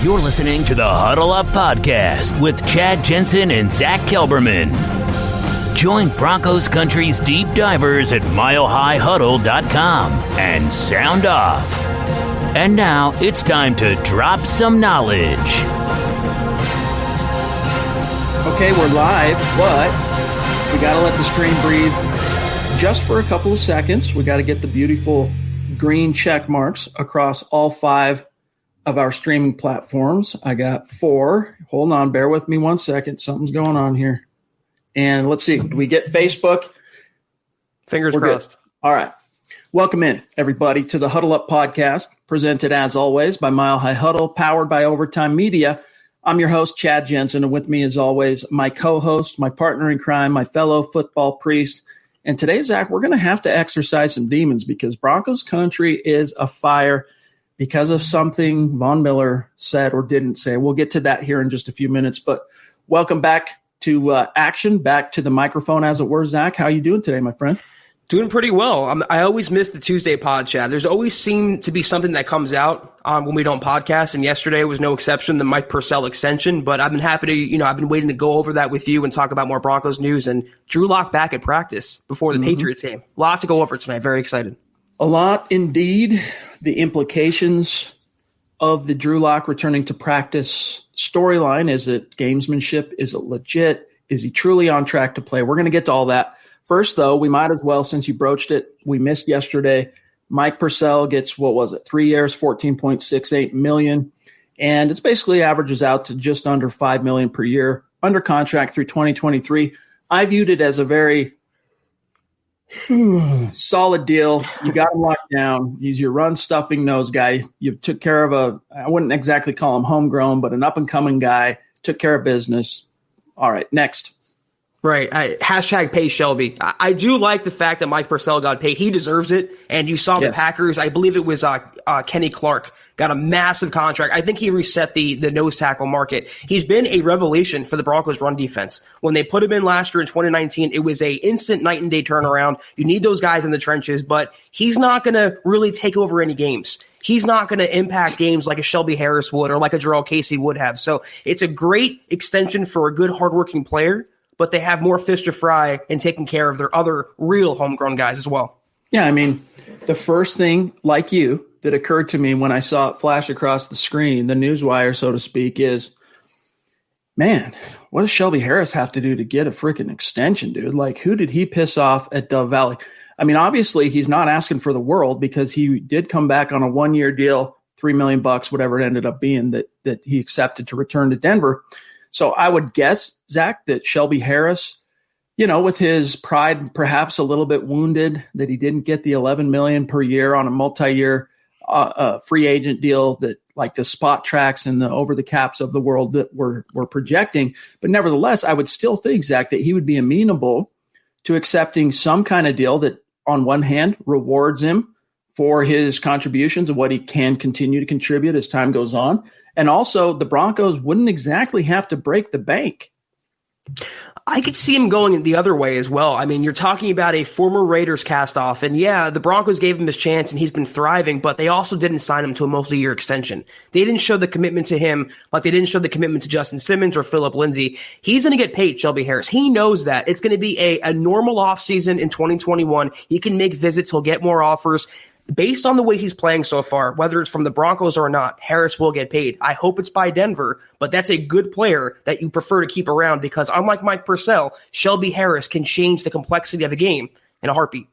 You're listening to the Huddle Up Podcast with Chad Jensen and Zack Kelberman. Join Broncos Country's deep divers at milehighhuddle.com and sound off. And now it's time to drop some knowledge. Okay, we're live, but we got to let the screen breathe just for a couple of seconds. We got to get the beautiful green check marks across all 5 of our streaming platforms. I got 4. Hold on, bear with me 1 second. Something's going on here. And let's see, do we get Facebook? Fingers crossed. Good. All right. Welcome in, everybody, to the Huddle Up Podcast, presented as always by Mile High Huddle, powered by Overtime Media. I'm your host, Chad Jensen, and with me, as always, my co-host, my partner in crime, my fellow football priest. And today, Zach, we're going to have to exercise some demons because Broncos Country is afire because of something Von Miller said or didn't say. We'll get to that here in just a few minutes. But welcome back to action, back to the microphone, as it were. Zach, how are you doing today, my friend? Doing pretty well. I always miss the Tuesday pod, Chad. There's always seemed to be something that comes out when we don't podcast, and yesterday was no exception, the Mike Purcell extension. But I've been happy to, I've been waiting to go over that with you and talk about more Broncos news. And Drew Lock back at practice before the Patriots game. A lot to go over tonight. Very excited. A lot indeed. The implications of the Drew Lock returning to practice storyline. Is it gamesmanship? Is it legit? Is he truly on track to play? We're going to get to all that. First, though, we might as well, since you broached it, we missed yesterday. Mike Purcell gets, 3 years, $14.68 million. And it's basically averages out to just under $5 million per year, under contract through 2023. I viewed it as a very solid deal. You got him locked down. He's your run-stuffing nose guy. You took care of I wouldn't exactly call him homegrown, but an up-and-coming guy. Took care of business. All right, next. Right. Hashtag pay Shelby. I do like the fact that Mike Purcell got paid. He deserves it. And you saw the Packers, I believe it was Kenny Clark, got a massive contract. I think he reset the nose tackle market. He's been a revelation for the Broncos run defense. When they put him in last year in 2019, it was a instant night and day turnaround. You need those guys in the trenches, but he's not going to really take over any games. He's not going to impact games like a Shelby Harris would or like a Jarrell Casey would have. So it's a great extension for a good, hardworking player, but they have more fish to fry in taking care of their other real homegrown guys as well. Yeah, I mean, the first thing, like you, that occurred to me when I saw it flash across the screen, the newswire, so to speak, is, man, what does Shelby Harris have to do to get a freaking extension, dude? Like, who did he piss off at Dove Valley? I mean, obviously, he's not asking for the world because he did come back on a 1-year deal, $3 million, whatever it ended up being, that he accepted to return to Denver. So I would guess, Zach, that Shelby Harris, with his pride perhaps a little bit wounded that he didn't get the $11 million per year on a multi-year free agent deal that like the spot tracks and the over the caps of the world that we're projecting. But nevertheless, I would still think, Zach, that he would be amenable to accepting some kind of deal that on one hand rewards him for his contributions and what he can continue to contribute as time goes on. And also, the Broncos wouldn't exactly have to break the bank. I could see him going the other way as well. I mean, you're talking about a former Raiders cast-off, and yeah, the Broncos gave him his chance, and he's been thriving, but they also didn't sign him to a multi-year extension. They didn't show the commitment to him like they didn't show the commitment to Justin Simmons or Phillip Lindsay. He's going to get paid, Shelby Harris. He knows that. It's going to be a normal offseason in 2021. He can make visits. He'll get more offers. Based on the way he's playing so far, whether it's from the Broncos or not, Harris will get paid. I hope it's by Denver, but that's a good player that you prefer to keep around because unlike Mike Purcell, Shelby Harris can change the complexity of a game in a heartbeat.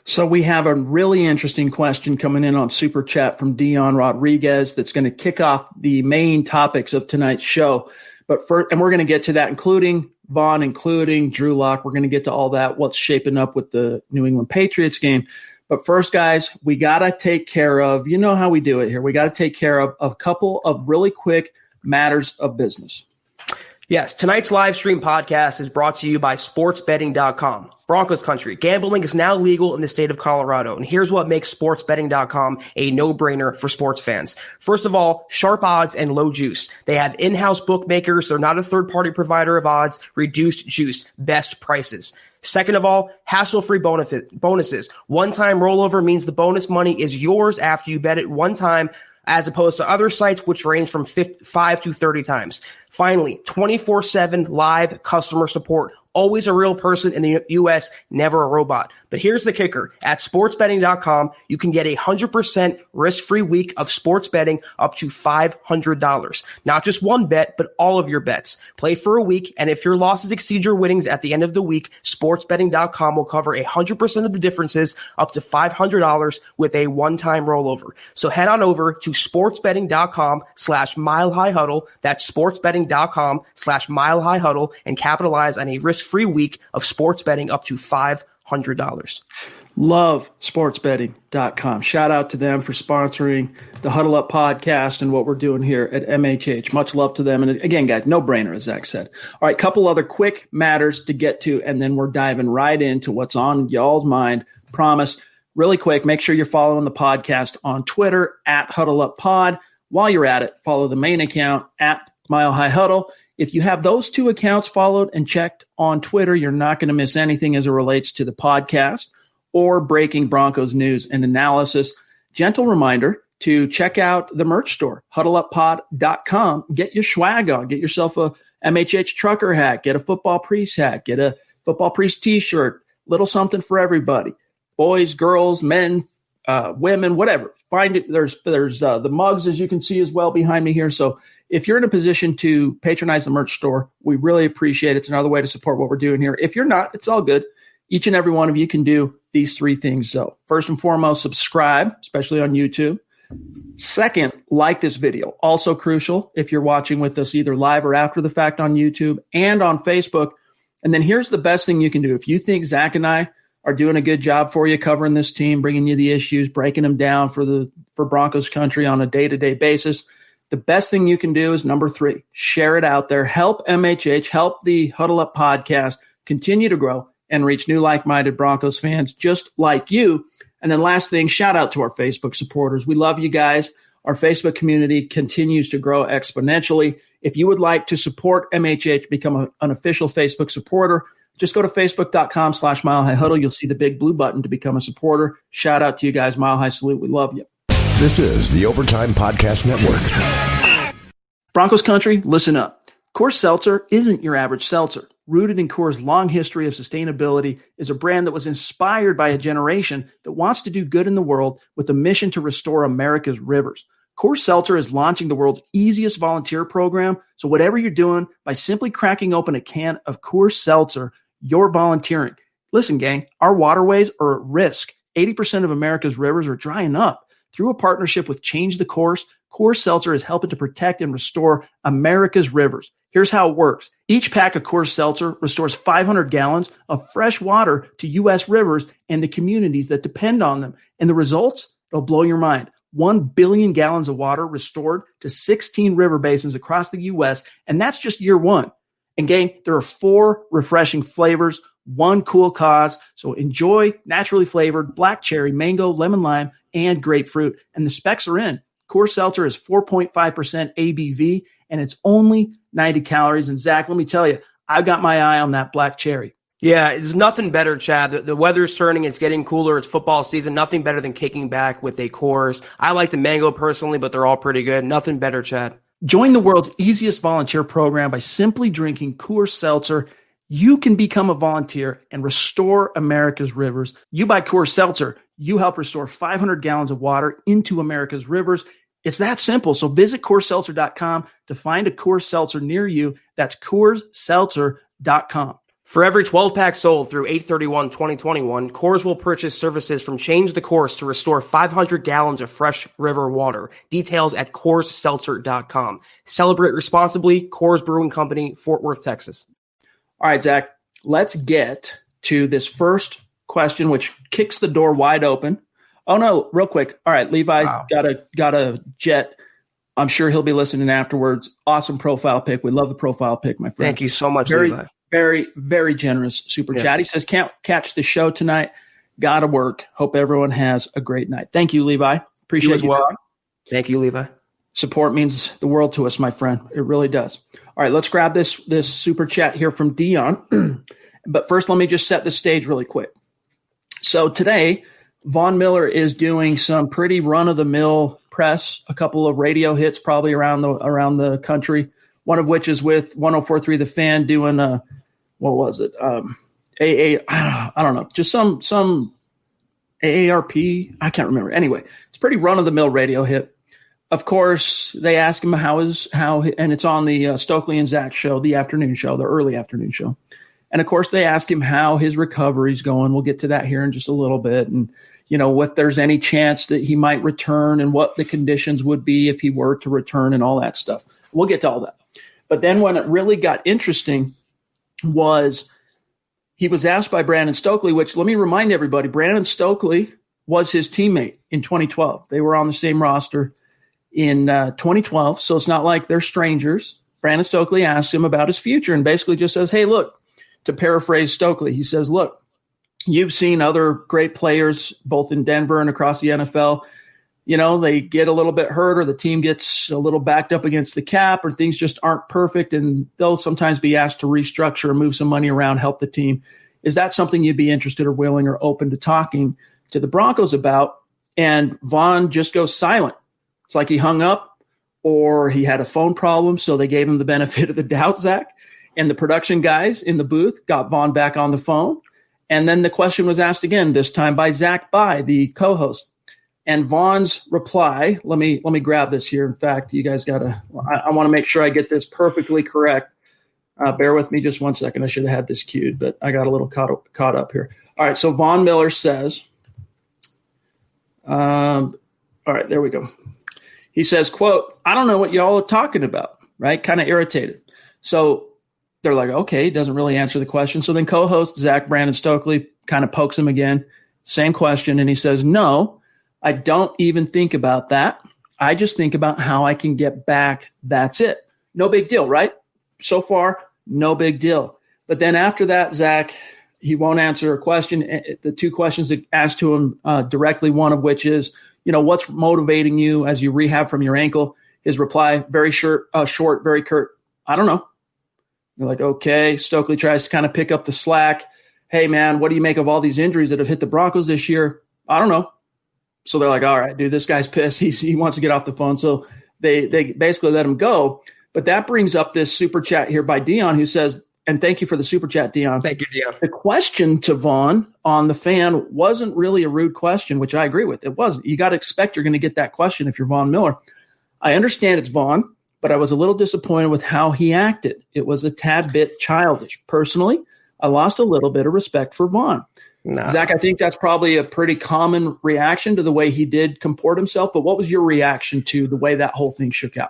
So we have a really interesting question coming in on Super Chat from Dion Rodriguez that's going to kick off the main topics of tonight's show. But first, and we're going to get to that, including Vaughn, including Drew Lock. We're going to get to all that, what's shaping up with the New England Patriots game. But first, guys, we got to take care of, you know how we do it here. We got to take care of a couple of really quick matters of business. Yes, tonight's live stream podcast is brought to you by sportsbetting.com. Broncos country. Gambling is now legal in the state of Colorado. And here's what makes sportsbetting.com a no-brainer for sports fans. First of all, sharp odds and low juice. They have in-house bookmakers. They're not a third-party provider of odds. Reduced juice. Best prices. Second of all, hassle-free bonuses. One-time rollover means the bonus money is yours after you bet it one time as opposed to other sites which range from 5 to 30 times. Finally, 24/7 live customer support. Always a real person in the U.S., never a robot. But here's the kicker. At sportsbetting.com, you can get a 100% risk-free week of sports betting up to $500. Not just one bet, but all of your bets. Play for a week, and if your losses exceed your winnings at the end of the week, sportsbetting.com will cover 100% of the differences up to $500 with a one-time rollover. So head on over to sportsbetting.com/milehighhuddle. That's sportsbetting.com/milehighhuddle and capitalize on a risk-free week of sports betting up to $500. Love sportsbetting.com. Shout out to them for sponsoring the Huddle Up podcast and what we're doing here at MHH. Much love to them. And again, guys, no brainer, as Zach said. All right, couple other quick matters to get to, and then we're diving right into what's on y'all's mind. Promise. Really quick, make sure you're following the podcast on Twitter at Huddle Up Pod. While you're at it, follow the main account at Mile High Huddle. If you have those two accounts followed and checked on Twitter, you're not going to miss anything as it relates to the podcast or breaking Broncos news and analysis. Gentle reminder to check out the merch store, huddleuppod.com. Get your swag on. Get yourself a MHH trucker hat. Get a football priest hat. Get a football priest t-shirt. Little something for everybody. Boys, girls, men, women, whatever. Find it. There's the mugs, as you can see as well behind me here. So if you're in a position to patronize the merch store, we really appreciate it. It's another way to support what we're doing here. If you're not, it's all good. Each and every one of you can do these three things. So first and foremost, subscribe, especially on YouTube. Second, like this video. Also crucial if you're watching with us either live or after the fact on YouTube and on Facebook. And then here's the best thing you can do. If you think Zach and I are doing a good job for you, covering this team, bringing you the issues, breaking them down for Broncos country on a day-to-day basis, the best thing you can do is number 3, share it out there. Help MHH, help the Huddle Up podcast continue to grow and reach new like-minded Broncos fans just like you. And then last thing, shout out to our Facebook supporters. We love you guys. Our Facebook community continues to grow exponentially. If you would like to support MHH, become an official Facebook supporter, just go to facebook.com/milehighhuddle. You'll see the big blue button to become a supporter. Shout out to you guys. Mile High salute. We love you. This is the Overtime Podcast Network. Broncos country, listen up. Coors Seltzer isn't your average seltzer. Rooted in Coors' long history of sustainability, is a brand that was inspired by a generation that wants to do good in the world with a mission to restore America's rivers. Coors Seltzer is launching the world's easiest volunteer program, so whatever you're doing, by simply cracking open a can of Coors Seltzer, you're volunteering. Listen, gang, our waterways are at risk. 80% of America's rivers are drying up. Through a partnership with Change the Course, Coors Seltzer is helping to protect and restore America's rivers. Here's how it works. Each pack of Coors Seltzer restores 500 gallons of fresh water to U.S. rivers and the communities that depend on them. And the results? They'll blow your mind. 1 billion gallons of water restored to 16 river basins across the U.S., and that's just year one. And gang, there are 4 refreshing flavors, 1 cool cause. So enjoy naturally flavored black cherry, mango, lemon lime, and grapefruit. And the specs are in. Coors Seltzer is 4.5% ABV, and it's only 90 calories. And Zach, let me tell you, I've got my eye on that black cherry. Yeah, it's nothing better, Chad. The weather's turning. It's getting cooler. It's football season. Nothing better than kicking back with a Coors. I like the mango personally, but they're all pretty good. Nothing better, Chad. Join the world's easiest volunteer program by simply drinking Coors Seltzer. You can become a volunteer and restore America's rivers. You buy Coors Seltzer, you help restore 500 gallons of water into America's rivers. It's that simple. So visit CoorsSeltzer.com to find a Coors Seltzer near you. That's CoorsSeltzer.com. For every 12-pack sold through 8/31/2021, Coors will purchase services from Change the Course to restore 500 gallons of fresh river water. Details at CoorsSeltzer.com. Celebrate responsibly. Coors Brewing Company, Fort Worth, Texas. All right, Zach, let's get to this first question, which kicks the door wide open. Oh, no, real quick. All right, Levi got a jet. I'm sure he'll be listening afterwards. Awesome profile pic. We love the profile pic, my friend. Thank you so much, Levi. Very, very generous super chat. He says, can't catch the show tonight. Gotta work. Hope everyone has a great night. Thank you, Levi. Appreciate you as well. Thank you, Levi. Support means the world to us, my friend. It really does. All right, let's grab this super chat here from Dion. But first, let me just set the stage really quick. So today, Von Miller is doing some pretty run-of-the-mill press, a couple of radio hits probably around the country. One of which is with 104.3 The Fan doing what was it? I don't know, just some AARP. I can't remember. Anyway, it's pretty run of the mill radio hit. Of course, they ask him and it's on the Stokely and Zack show, the afternoon show, the early afternoon show. And of course, they ask him how his recovery's going. We'll get to that here in just a little bit. And, if there's any chance that he might return and what the conditions would be if he were to return and all that stuff. We'll get to all that. But then when it really got interesting was he was asked by Brandon Stokely, which let me remind everybody, Brandon Stokely was his teammate in 2012. They were on the same roster in 2012, so it's not like they're strangers. Brandon Stokely asked him about his future and basically just says, hey, look, to paraphrase Stokely, he says, look, you've seen other great players both in Denver and across the NFL. They get a little bit hurt or the team gets a little backed up against the cap or things just aren't perfect, and they'll sometimes be asked to restructure or move some money around, help the team. Is that something you'd be interested or willing or open to talking to the Broncos about? And Vaughn just goes silent. It's like he hung up or he had a phone problem, so they gave him the benefit of the doubt, Zach. And the production guys in the booth got Vaughn back on the phone. And then the question was asked again, this time by Zach By, the co-host. And Vaughn's reply, let me grab this here. In fact, you guys I want to make sure I get this perfectly correct. Bear with me just 1 second. I should have had this queued, but I got a little caught up here. All right, so Von Miller says, all right, there we go. He says, quote, I don't know what y'all are talking about, right? Kind of irritated. So they're like, okay, he doesn't really answer the question. So then co-host Brandon Stokely kind of pokes him again, same question, and he says, no, I don't even think about that. I just think about how I can get back. That's it. No big deal, right? So far, no big deal. But then after that, Zach, he won't answer a question. The two questions that asked to him directly, one of which is, what's motivating you as you rehab from your ankle? His reply, very short, very curt, I don't know. They're like, okay. Stokely tries to kind of pick up the slack. Hey, man, what do you make of all these injuries that have hit the Broncos this year? I don't know. So they're like, all right, dude, this guy's pissed. He wants to get off the phone. So they basically let him go. But that brings up this super chat here by Dion, who says, and thank you for the super chat, Dion. Thank you, Dion. The question to Vaughn on the fan wasn't really a rude question, which I agree with. It wasn't. You got to expect you're going to get that question if you're Von Miller. I understand it's Vaughn, but I was a little disappointed with how he acted. It was a tad bit childish. Personally, I lost a little bit of respect for Vaughn. No. Zach, I think that's probably a pretty common reaction to the way he did comport himself. But what was your reaction to the way that whole thing shook out?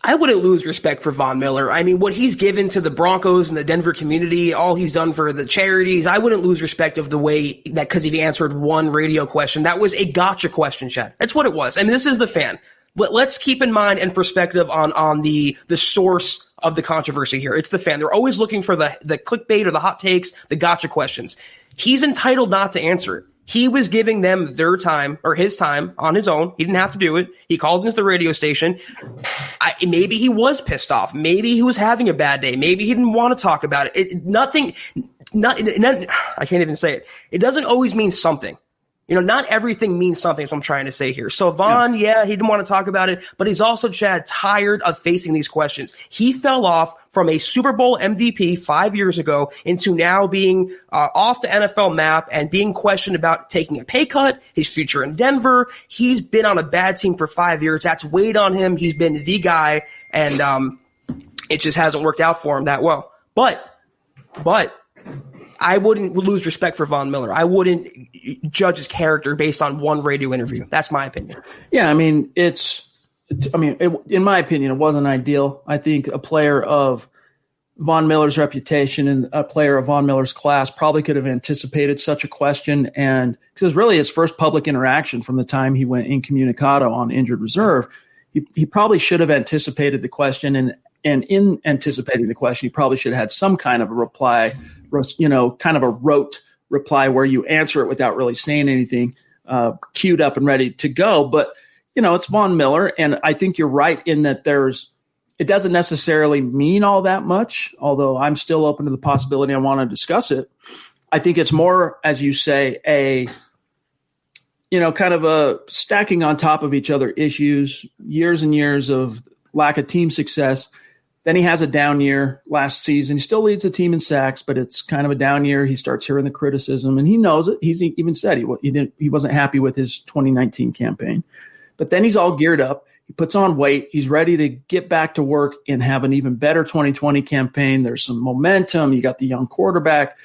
I wouldn't lose respect for Von Miller. I mean, what he's given to the Broncos and the Denver community, all he's done for the charities, I wouldn't lose respect of the way that because he answered one radio question. That was a gotcha question, Chad. That's what it was. I mean, this is the fan. But let's keep in mind and perspective on the source of the controversy here. It's the fan. They're always looking for the clickbait or the hot takes, the gotcha questions. He's entitled not to answer it. He was giving them their time or his time on his own. He didn't have to do it. He called into the radio station. Maybe he was pissed off. Maybe he was having a bad day. Maybe he didn't want to talk about it. I can't even say it. It doesn't always mean something. Not everything means something, is what I'm trying to say here. So Vaughn, he didn't want to talk about it, but he's also, Chad, tired of facing these questions. He fell off from a Super Bowl MVP 5 years ago into now being off the NFL map and being questioned about taking a pay cut, his future in Denver. He's been on a bad team for 5 years. That's weighed on him. He's been the guy, and it just hasn't worked out for him that well. But I wouldn't lose respect for Von Miller. I wouldn't judge his character based on one radio interview. That's my opinion. Yeah, I mean, in my opinion, it wasn't ideal. I think a player of Von Miller's reputation and a player of Von Miller's class probably could have anticipated such a question. And because it was really his first public interaction from the time he went incommunicado on injured reserve, he probably should have anticipated the question. And in anticipating the question, he probably should have had some kind of a reply, kind of a rote reply where you answer it without really saying anything, queued up and ready to go. But, it's Von Miller. And I think you're right in that it doesn't necessarily mean all that much, although I'm still open to the possibility. I want to discuss it. I think it's more, as you say, kind of a stacking on top of each other issues, years and years of lack of team success. Then he has a down year last season. He still leads the team in sacks, but it's kind of a down year. He starts hearing the criticism, and he knows it. He's even said he wasn't happy with his 2019 campaign. But then he's all geared up. He puts on weight. He's ready to get back to work and have an even better 2020 campaign. There's some momentum. You got the young quarterback,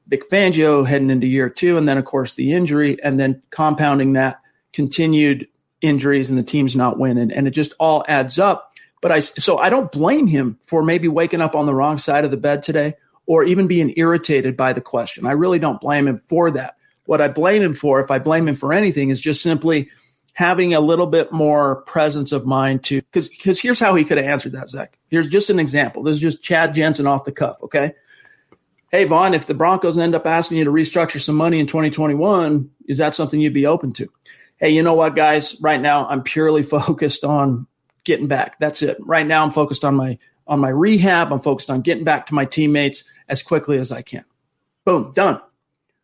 Vic Fangio, heading into year 2, and then, of course, the injury, and then compounding that, continued injuries, and the team's not winning. And it just all adds up. But so I don't blame him for maybe waking up on the wrong side of the bed today or even being irritated by the question. I really don't blame him for that. What I blame him for, if I blame him for anything, is just simply having a little bit more presence of mind to, because here's how he could have answered that, Zach. Here's just an example. This is just Chad Jensen off the cuff, okay? Hey, Vaughn, if the Broncos end up asking you to restructure some money in 2021, is that something you'd be open to? Hey, you know what, guys? Right now, I'm purely focused on getting back. That's it. Right now, I'm focused on my rehab. I'm focused on getting back to my teammates as quickly as I can. Boom, done.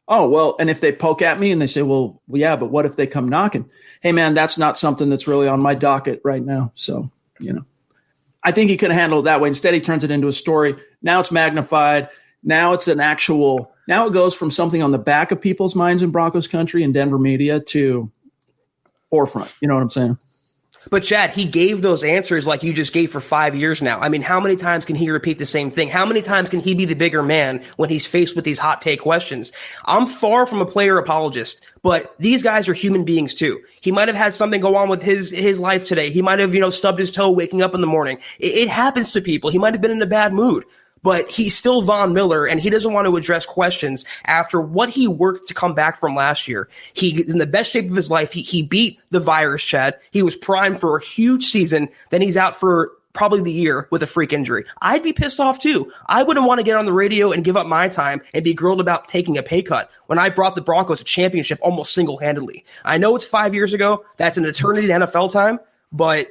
Oh, well, and if they poke at me and they say, well, yeah, but what if they come knocking? Hey, man, that's not something that's really on my docket right now. So, I think he could have handled it that way. Instead, he turns it into a story. Now it's magnified. Now it's now it goes from something on the back of people's minds in Broncos country and Denver media to forefront. You know what I'm saying? But Chad, he gave those answers like you just gave for 5 years now. I mean, how many times can he repeat the same thing? How many times can he be the bigger man when he's faced with these hot take questions? I'm far from a player apologist, but these guys are human beings too. He might have had something go on with his life today. He might have, stubbed his toe waking up in the morning. It happens to people. He might have been in a bad mood. But he's still Von Miller, and he doesn't want to address questions after what he worked to come back from last year. He's in the best shape of his life. He beat the virus, Chad. He was primed for a huge season. Then he's out for probably the year with a freak injury. I'd be pissed off too. I wouldn't want to get on the radio and give up my time and be grilled about taking a pay cut when I brought the Broncos a championship almost single-handedly. I know it's 5 years ago. That's an eternity in NFL time, but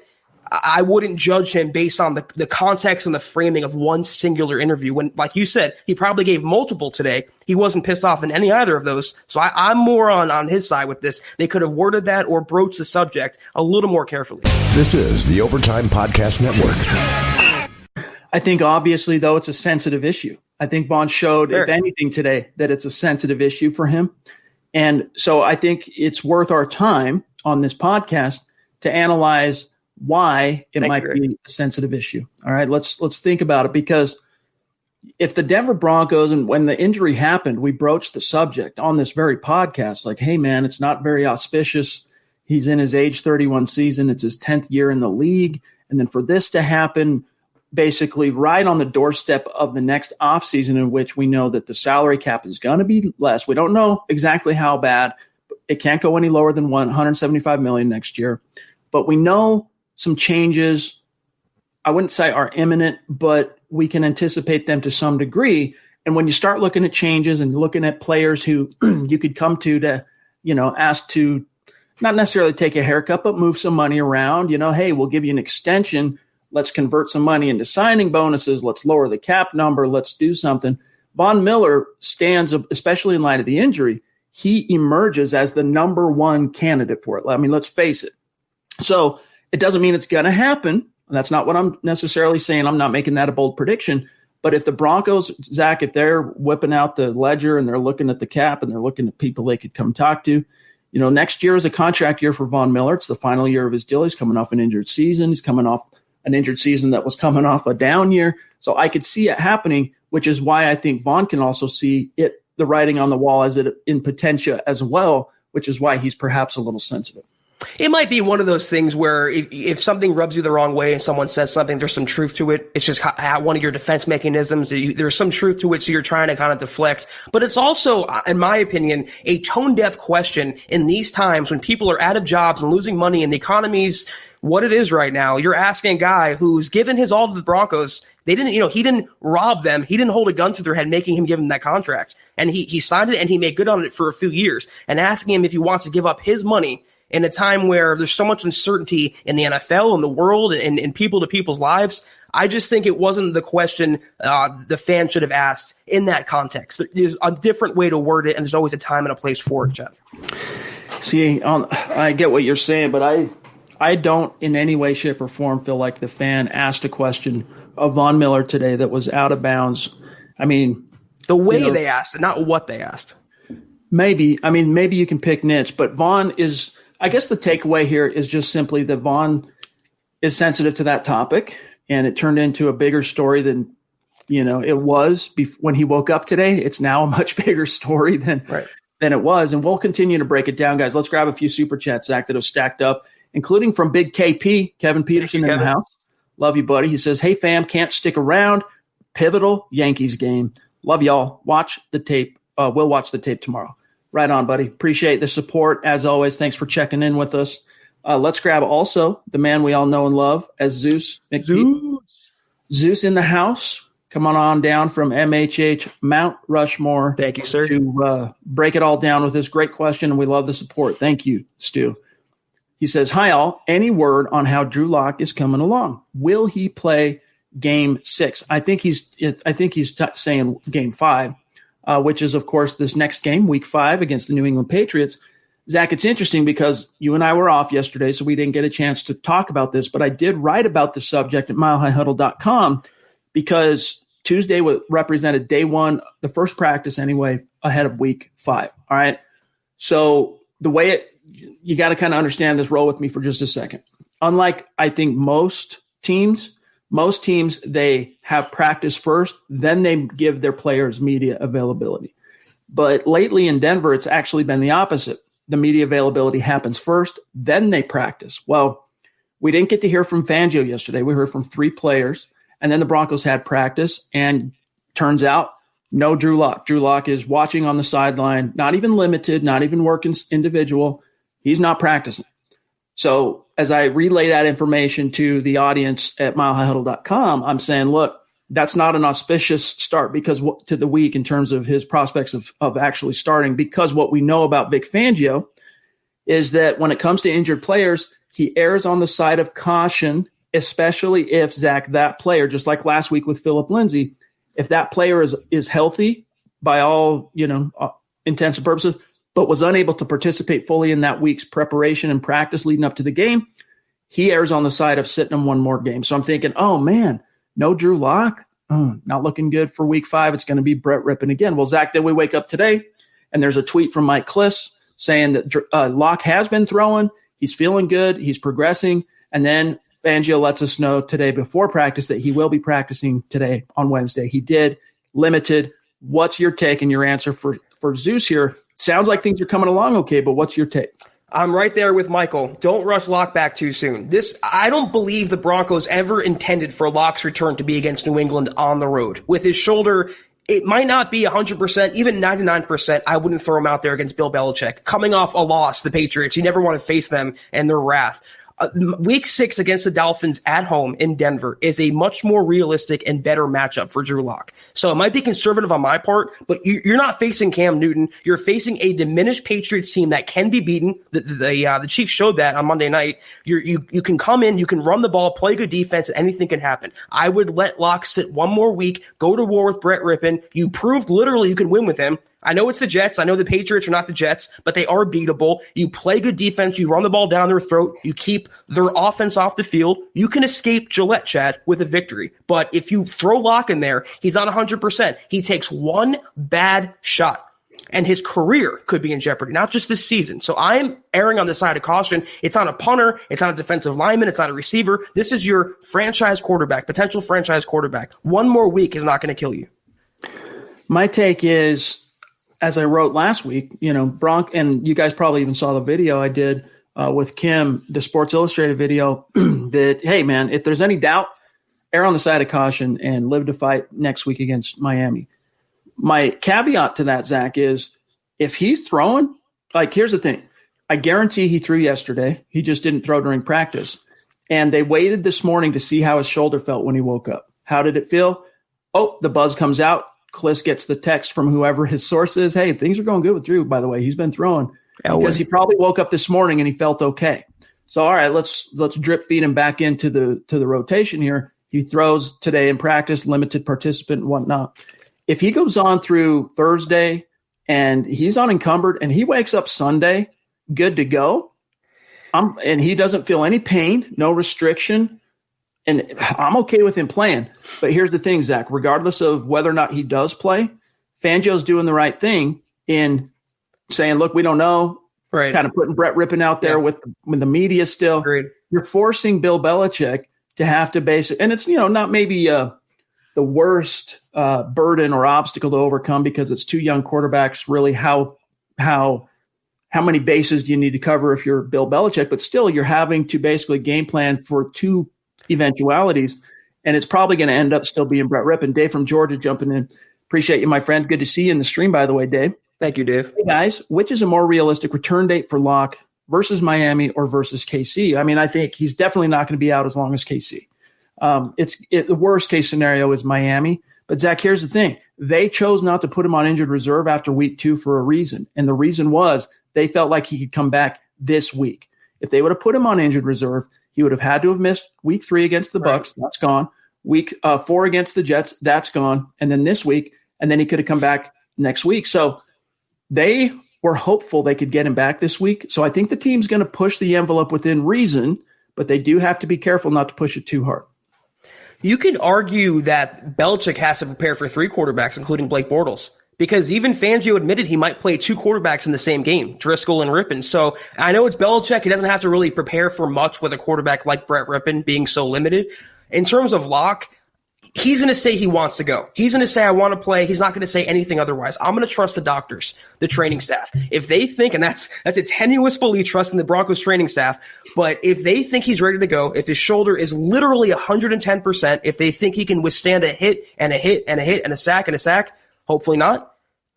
I wouldn't judge him based on the context and the framing of one singular interview when, like you said, he probably gave multiple today. He wasn't pissed off in any either of those. So I'm more on his side with this. They could have worded that or broached the subject a little more carefully. This is the Overtime Podcast Network. I think obviously, though, it's a sensitive issue. I think Vaughn showed, Fair. if anything today, that it's a sensitive issue for him. And so I think it's worth our time on this podcast to analyze why it might be a sensitive issue. All right, let's think about it, because if the Denver Broncos, and when the injury happened, we broached the subject on this very podcast, like, hey, man, it's not very auspicious. He's in his age 31 season. It's his 10th year in the league. And then for this to happen basically right on the doorstep of the next offseason, in which we know that the salary cap is going to be less. We don't know exactly how bad. It can't go any lower than $175 million next year. But we know some changes, I wouldn't say are imminent, but we can anticipate them to some degree. And when you start looking at changes and looking at players who you could come to, ask to not necessarily take a haircut, but move some money around, hey, we'll give you an extension. Let's convert some money into signing bonuses. Let's lower the cap number. Let's do something. Von Miller stands, especially in light of the injury, he emerges as the number one candidate for it. I mean, let's face it. So it doesn't mean it's going to happen. That's not what I'm necessarily saying. I'm not making that a bold prediction. But if the Broncos, Zach, if they're whipping out the ledger and they're looking at the cap and they're looking at people they could come talk to, next year is a contract year for Von Miller. It's the final year of his deal. He's coming off an injured season. He's coming off an injured season that was coming off a down year. So I could see it happening, which is why I think Von can also see it, the writing on the wall as it in potential as well, which is why he's perhaps a little sensitive. It might be one of those things where if something rubs you the wrong way and someone says something, there's some truth to it. It's just one of your defense mechanisms. There's some truth to it, so you're trying to kind of deflect. But it's also, in my opinion, a tone-deaf question in these times when people are out of jobs and losing money and the economy's what it is right now. You're asking a guy who's given his all to the Broncos. He didn't rob them. He didn't hold a gun to their head, making him give him that contract. And he signed it and he made good on it for a few years. And asking him if he wants to give up his money in a time where there's so much uncertainty in the NFL and the world and people to people's lives, I just think it wasn't the question the fan should have asked in that context. There's a different way to word it, and there's always a time and a place for it, Jeff. See, I get what you're saying, but I don't in any way, shape, or form feel like the fan asked a question of Von Miller today that was out of bounds. I mean, the way they asked it, not what they asked. Maybe you can pick nits, but Von is, I guess the takeaway here is just simply that Von is sensitive to that topic, and it turned into a bigger story than, it was when he woke up today. It's now a much bigger story than it was, and we'll continue to break it down, guys. Let's grab a few super chats, Zach, that have stacked up, including from Big KP, Kevin Peterson in the house. Love you, buddy. He says, hey, fam, can't stick around. Pivotal Yankees game. Love y'all. Watch the tape. We'll watch the tape tomorrow. Right on, buddy. Appreciate the support. As always, thanks for checking in with us. Let's grab also the man we all know and love as Zeus. Zeus in the house. Come on down from MHH Mount Rushmore. Thank you, sir. To break it all down with this great question, and we love the support. Thank you, Stu. He says, hi, all. Any word on how Drew Lock is coming along? Will he play Game 6? I think he's saying Game 5. Which is, of course, this next game, Week 5 against the New England Patriots. Zach, it's interesting because you and I were off yesterday, so we didn't get a chance to talk about this, but I did write about the subject at milehighhuddle.com because Tuesday represented day one, the first practice anyway, ahead of Week 5. All right. So the way you got to kind of understand this, roll with me for just a second. Unlike, I think, most teams, they have practice first, then they give their players media availability. But lately in Denver, it's actually been the opposite. The media availability happens first, then they practice. Well, we didn't get to hear from Fangio yesterday. We heard from 3 players, and then the Broncos had practice, and turns out no Drew Lock. Drew Lock is watching on the sideline, not even limited, not even working individual. He's not practicing. So as I relay that information to the audience at milehighhuddle.com, I'm saying, look, that's not an auspicious start to the week in terms of his prospects of actually starting, because what we know about Vic Fangio is that when it comes to injured players, he errs on the side of caution, especially if, Zach, that player, just like last week with Phillip Lindsay, if that player is healthy by all intents and purposes, but was unable to participate fully in that week's preparation and practice leading up to the game, he errs on the side of sitting him one more game. So I'm thinking, oh, man, no Drew Lock? Not looking good for Week 5. It's going to be Brett Rippon again. Well, Zach, then we wake up today, and there's a tweet from Mike Kliss saying that Lock has been throwing. He's feeling good. He's progressing. And then Fangio lets us know today before practice that he will be practicing today on Wednesday. He did, limited. What's your take and your answer for Zeus here? Sounds like things are coming along okay, but what's your take? I'm right there with Michael. Don't rush Lock back too soon. I don't believe the Broncos ever intended for Lock's return to be against New England on the road. With his shoulder, it might not be 100%, even 99%. I wouldn't throw him out there against Bill Belichick. Coming off a loss, the Patriots, you never want to face them and their wrath. Week 6 against the Dolphins at home in Denver is a much more realistic and better matchup for Drew Lock. So it might be conservative on my part, but you're not facing Cam Newton. You're facing a diminished Patriots team that can be beaten. The Chiefs showed that on Monday night. You can come in, you can run the ball, play good defense, and anything can happen. I would let Lock sit one more week, go to war with Brett Rippon. You proved literally you can win with him. I know it's the Jets. I know the Patriots are not the Jets, but they are beatable. You play good defense. You run the ball down their throat. You keep their offense off the field. You can escape Gillette, Chad, with a victory. But if you throw Lock in there, he's not 100%. He takes one bad shot, and his career could be in jeopardy, not just this season. So I'm erring on the side of caution. It's not a punter. It's not a defensive lineman. It's not a receiver. This is your franchise quarterback, potential franchise quarterback. One more week is not going to kill you. My take is, as I wrote last week, and you guys probably even saw the video I did with Kim, the Sports Illustrated video, that, hey, man, if there's any doubt, err on the side of caution and live to fight next week against Miami. My caveat to that, Zach, is if he's throwing, here's the thing. I guarantee he threw yesterday. He just didn't throw during practice. And they waited this morning to see how his shoulder felt when he woke up. How did it feel? Oh, the buzz comes out. Kliss gets the text from whoever his source is. Hey, things are going good with Drew, by the way. He's been throwing because he probably woke up this morning and he felt okay. So, all right, let's drip feed him back into the rotation here. He throws today in practice, limited participant and whatnot. If he goes on through Thursday and he's unencumbered and he wakes up Sunday good to go, and he doesn't feel any pain, no restriction, and I'm okay with him playing. But here's the thing, Zach, regardless of whether or not he does play, Fangio's doing the right thing in saying, look, we don't know, right? Kind of putting Brett Rippon out there with the media still. Agreed. You're forcing Bill Belichick to have to and it's, not maybe the worst burden or obstacle to overcome because it's two young quarterbacks. Really, how many bases do you need to cover if you're Bill Belichick? But still, you're having to basically game plan for two eventualities, and it's probably going to end up still being Brett Rippon. Dave from Georgia jumping in. Appreciate you, my friend. Good to see you in the stream, by the way, Dave. Thank you, Dave. Hey, guys, which is a more realistic return date for Locke versus Miami or versus KC? I mean, I think he's definitely not going to be out as long as KC. The worst case scenario is Miami. But, Zach, here's the thing. They chose not to put him on injured reserve after week 2 for a reason. And the reason was they felt like he could come back this week. If they would have put him on injured reserve, he would have had to have missed week 3 against the Bucs. That's gone. Week 4 against the Jets. That's gone. And then this week, and then he could have come back next week. So they were hopeful they could get him back this week. So I think the team's going to push the envelope within reason, but they do have to be careful not to push it too hard. You can argue that Belichick has to prepare for 3 quarterbacks, including Blake Bortles, because even Fangio admitted he might play 2 quarterbacks in the same game, Driscoll and Rippon. So I know it's Belichick. He doesn't have to really prepare for much with a quarterback like Brett Rippon being so limited. In terms of Locke, he's going to say he wants to go. He's going to say, I want to play. He's not going to say anything otherwise. I'm going to trust the doctors, the training staff. If they think, and that's a tenuous belief, trusting the Broncos training staff, but if they think he's ready to go, if his shoulder is literally 110%, if they think he can withstand a hit and a hit and a hit and a sack, hopefully not,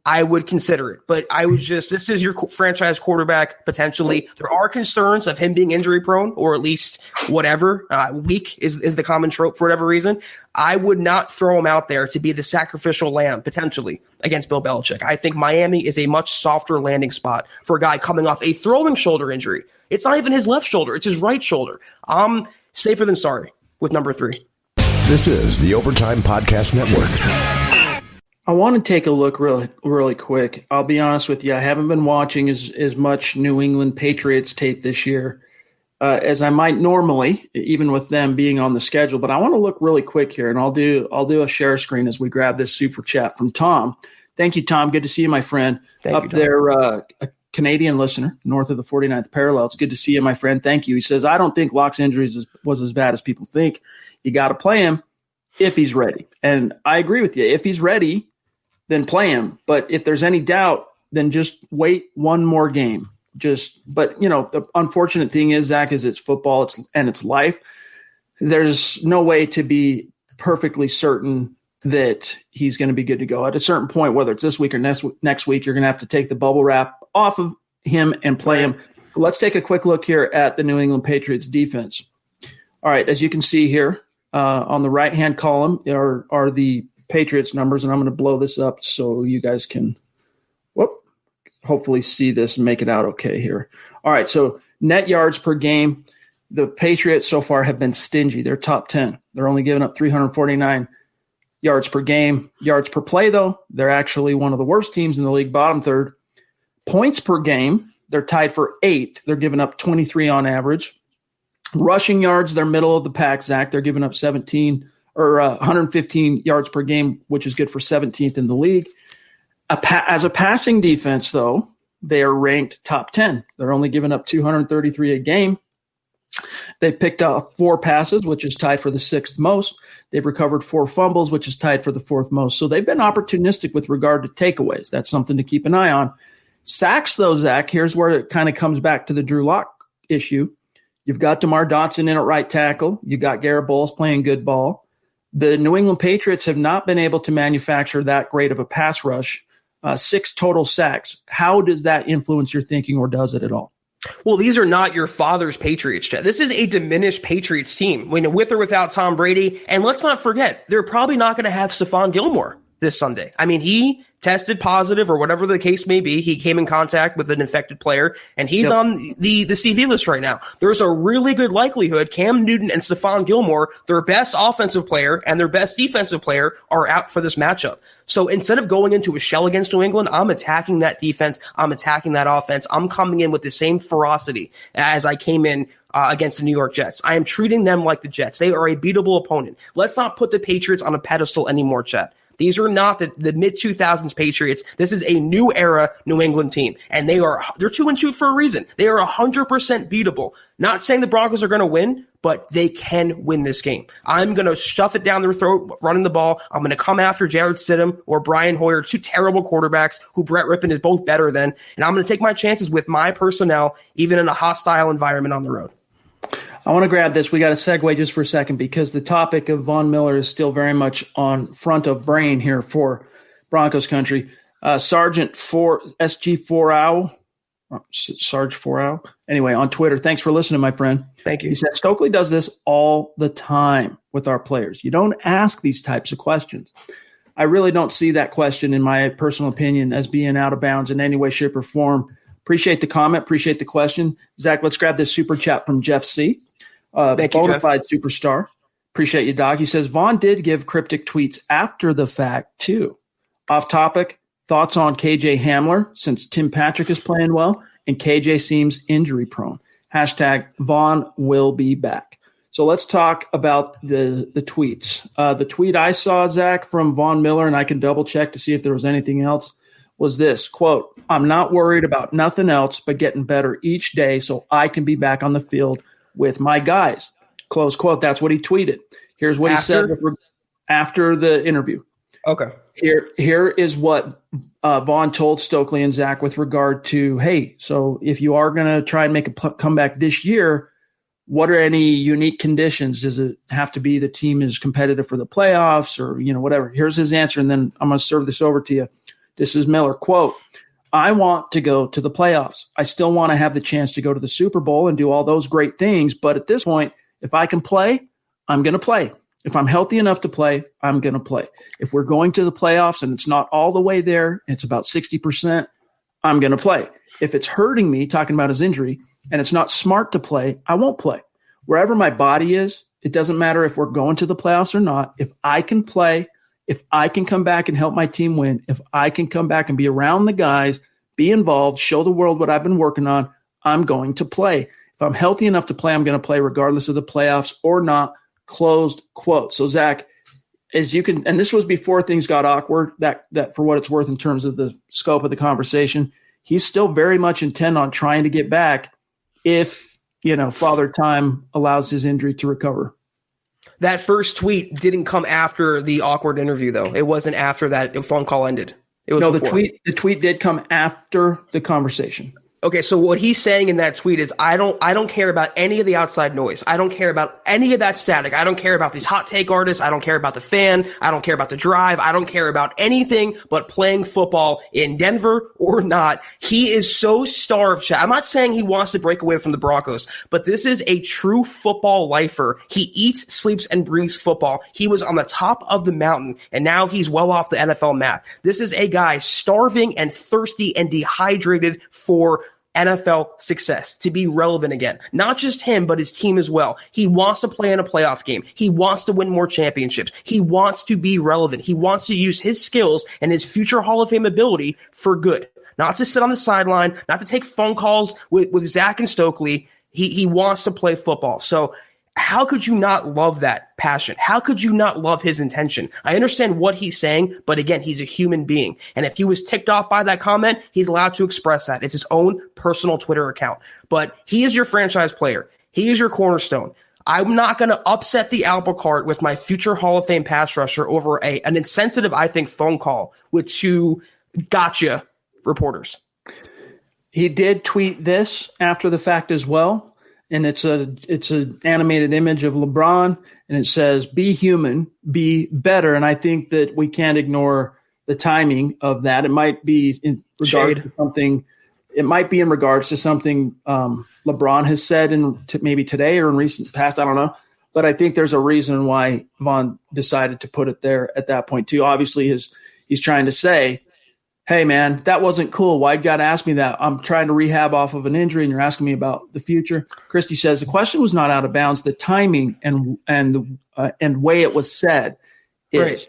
I would consider it. But this is your franchise quarterback, potentially. There are concerns of him being injury prone, or at least whatever, weak is the common trope for whatever reason. I would not throw him out there to be the sacrificial lamb, potentially, against Bill Belichick. I think Miami is a much softer landing spot for a guy coming off a throwing shoulder injury. It's not even his left shoulder, it's his right shoulder. I'm safer than sorry with number 3. This is the Overtime Podcast Network. I want to take a look really quick. I'll be honest with you. I haven't been watching as much New England Patriots tape this year as I might normally, even with them being on the schedule. But I want to look really quick here, and I'll do a share screen as we grab this super chat from Tom. Thank you, Tom. Good to see you, my friend. Thank you, there, a Canadian listener north of the 49th parallel. It's good to see you, my friend. Thank you. He says, I don't think Locke's injuries was as bad as people think. You got to play him if he's ready. And I agree with you. If he's ready, then play him. But if there's any doubt, then just wait one more game. But the unfortunate thing is, Zach, is it's football, it's life. There's no way to be perfectly certain that he's going to be good to go. At a certain point, whether it's this week or next week, you're going to have to take the bubble wrap off of him and play him. Let's take a quick look here at the New England Patriots defense. All right, as you can see here on the right-hand column are the Patriots numbers, and I'm going to blow this up so you guys can hopefully see this and make it out okay here. All right, so net yards per game, the Patriots so far have been stingy. They're top 10. They're only giving up 349 yards per game. Yards per play, though, they're actually one of the worst teams in the league, bottom third. Points per game, they're tied for 8th. They're giving up 23 on average. Rushing yards, they're middle of the pack, Zach. They're giving up 115 yards per game, which is good for 17th in the league. As a passing defense, though, they are ranked top 10. They're only giving up 233 a game. They've picked up 4 passes, which is tied for the 6th most. They've recovered 4 fumbles, which is tied for the 4th most. So they've been opportunistic with regard to takeaways. That's something to keep an eye on. Sacks, though, Zach, here's where it kind of comes back to the Drew Lock issue. You've got DeMar Dotson in at right tackle. You got Garrett Bowles playing good ball. The New England Patriots have not been able to manufacture that great of a pass rush. 6 total sacks. How does that influence your thinking, or does it at all? Well, these are not your father's Patriots, Chad. This is a diminished Patriots team, with or without Tom Brady. And let's not forget, they're probably not going to have Stephon Gilmore this Sunday. I mean, he tested positive or whatever the case may be. He came in contact with an infected player, and he's on the CV list right now. There's a really good likelihood Cam Newton and Stephon Gilmore, their best offensive player and their best defensive player, are out for this matchup. So instead of going into a shell against New England, I'm attacking that defense. I'm attacking that offense. I'm coming in with the same ferocity as I came in against the New York Jets. I am treating them like the Jets. They are a beatable opponent. Let's not put the Patriots on a pedestal anymore, Chet. These are not the mid-2000s Patriots. This is a new era New England team, and they're 2-2 for a reason. They are 100% beatable. Not saying the Broncos are going to win, but they can win this game. I'm going to stuff it down their throat, running the ball. I'm going to come after Jared Stidham or Brian Hoyer, two terrible quarterbacks who Brett Rippon is both better than, and I'm going to take my chances with my personnel, even in a hostile environment on the road. I want to grab this. We got to segue just for a second because the topic of Von Miller is still very much on front of brain here for Broncos country. Sergeant SG4OW, Sarge 4OW. Anyway, on Twitter, thanks for listening, my friend. Thank you. He said, Stokely does this all the time with our players. You don't ask these types of questions. I really don't see that question, in my personal opinion, as being out of bounds in any way, shape, or form. Appreciate the comment. Appreciate the question. Zach, let's grab this super chat from Jeff C. Thank you, Jeff. Bonafide superstar. Appreciate you, Doc. He says, Vaughn did give cryptic tweets after the fact, too. Off topic, thoughts on KJ Hamler, since Tim Patrick is playing well, and KJ seems injury prone. Hashtag Vaughn will be back. So let's talk about the tweets. The tweet I saw, Zach, from Von Miller, and I can double check to see if there was anything else, was this, quote, I'm not worried about nothing else but getting better each day so I can be back on the field with my guys, close quote. That's what he tweeted. Here's what he said after the interview. Okay. Here is what Vaughn told Stokely and Zach with regard to, hey, so if you are going to try and make a comeback this year, what are any unique conditions? Does it have to be the team is competitive for the playoffs or, whatever? Here's his answer, and then I'm going to serve this over to you. This is Miller, quote, I want to go to the playoffs. I still want to have the chance to go to the Super Bowl and do all those great things. But at this point, if I can play, I'm going to play. If I'm healthy enough to play, I'm going to play. If we're going to the playoffs and it's not all the way there, it's about 60%, I'm going to play. If it's hurting me, talking about his injury, and it's not smart to play, I won't play. Wherever my body is, it doesn't matter if we're going to the playoffs or not. If I can play, if I can come back and help my team win, if I can come back and be around the guys, be involved, show the world what I've been working on, I'm going to play. If I'm healthy enough to play, I'm going to play regardless of the playoffs or not, closed quote. So, Zach, as you can, and this was before things got awkward, that for what it's worth in terms of the scope of the conversation, he's still very much intent on trying to get back if, Father Time allows his injury to recover. That first tweet didn't come after the awkward interview, though. It wasn't after that phone call ended. It was before. The tweet did come after the conversation. Okay, so what he's saying in that tweet is I don't care about any of the outside noise. I don't care about any of that static. I don't care about these hot take artists. I don't care about the fan. I don't care about the drive. I don't care about anything but playing football in Denver or not. He is so starved. I'm not saying he wants to break away from the Broncos, but this is a true football lifer. He eats, sleeps, and breathes football. He was on the top of the mountain, and now he's well off the NFL map. This is a guy starving and thirsty and dehydrated for NFL success, to be relevant again. Not just him, but his team as well. He wants to play in a playoff game. He wants to win more championships. He wants to be relevant. He wants to use his skills and his future Hall of Fame ability for good. Not to sit on the sideline, not to take phone calls with Zach and Stokely. He wants to play football. So how could you not love that passion? How could you not love his intention? I understand what he's saying, but again, he's a human being. And if he was ticked off by that comment, he's allowed to express that. It's his own personal Twitter account. But he is your franchise player. He is your cornerstone. I'm not going to upset the apple cart with my future Hall of Fame pass rusher over an insensitive, I think, phone call with two gotcha reporters. He did tweet this after the fact as well. And it's an animated image of LeBron, and it says, be human, be better. And I think that we can't ignore the timing of that. It might be in regards to something. It might be in regards to something LeBron has said maybe today or in recent past. I don't know. But I think there's a reason why Vaughn decided to put it there at that point too. Obviously, he's trying to say, hey, man, that wasn't cool. Why you got to ask me that? I'm trying to rehab off of an injury, and you're asking me about the future. Christie says the question was not out of bounds. The timing and way it was said is. Right.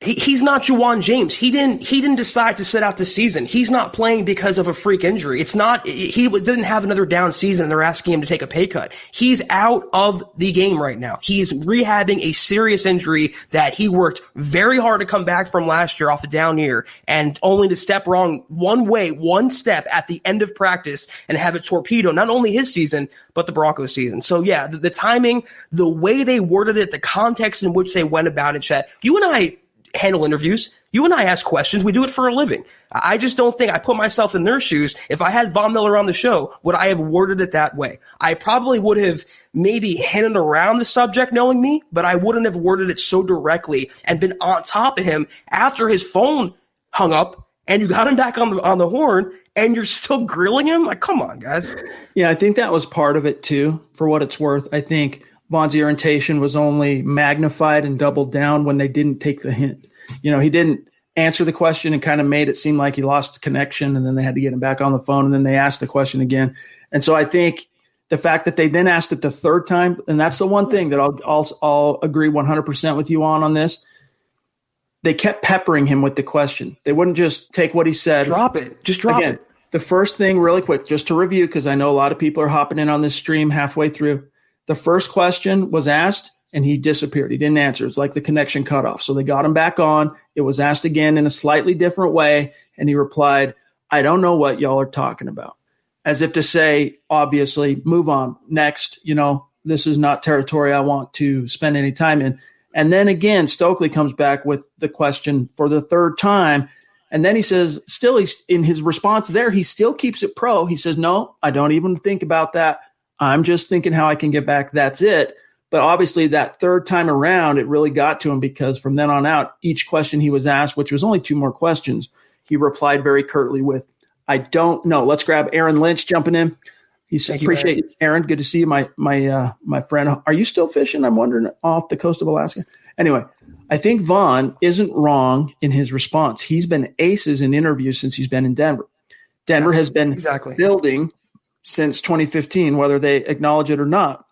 He's not Juwan James. He didn't decide to sit out this season. He's not playing because of a freak injury. It's not, he didn't have another down season and they're asking him to take a pay cut. He's out of the game right now. He's rehabbing a serious injury that he worked very hard to come back from last year off a down year, and only to step wrong one step at the end of practice and have it torpedo not only his season, but the Broncos season. So yeah, the timing, the way they worded it, the context in which they went about it, Chet, you and I handle interviews. You and I ask questions. We do it for a living. I just don't think, I put myself in their shoes. If I had Von Miller on the show, would I have worded it that way? I probably would have maybe hinted around the subject knowing me, but I wouldn't have worded it so directly and been on top of him after his phone hung up and you got him back on the horn and you're still grilling him. Like, come on, guys. Yeah, I think that was part of it too, for what it's worth. I think Von's irritation was only magnified and doubled down when they didn't take the hint. You know, he didn't answer the question and kind of made it seem like he lost connection, and then they had to get him back on the phone, and then they asked the question again. And so I think the fact that they then asked it the third time, and that's the one thing that I'll agree 100% with you on this. They kept peppering him with the question. They wouldn't just take what he said. Drop it. Just drop it. The first thing, really quick, just to review, because I know a lot of people are hopping in on this stream halfway through. The first question was asked, and he disappeared. He didn't answer. It's like the connection cut off. So they got him back on. It was asked again in a slightly different way, and he replied, I don't know what y'all are talking about. As if to say, obviously, move on. Next, this is not territory I want to spend any time in. And then again, Stokely comes back with the question for the third time. And then he says, still, he's in his response there, he still keeps it pro. He says, no, I don't even think about that. I'm just thinking how I can get back. That's it. But obviously that third time around, it really got to him, because from then on out, each question he was asked, which was only 2 more questions, he replied very curtly with, I don't know. Let's grab Aaron Lynch jumping in. He said, appreciate you, Aaron. Good to see you, my friend. Are you still fishing? I'm wondering, off the coast of Alaska. Anyway, I think Von isn't wrong in his response. He's been aces in interviews since he's been in Denver. Denver has been building since 2015, whether they acknowledge it or not.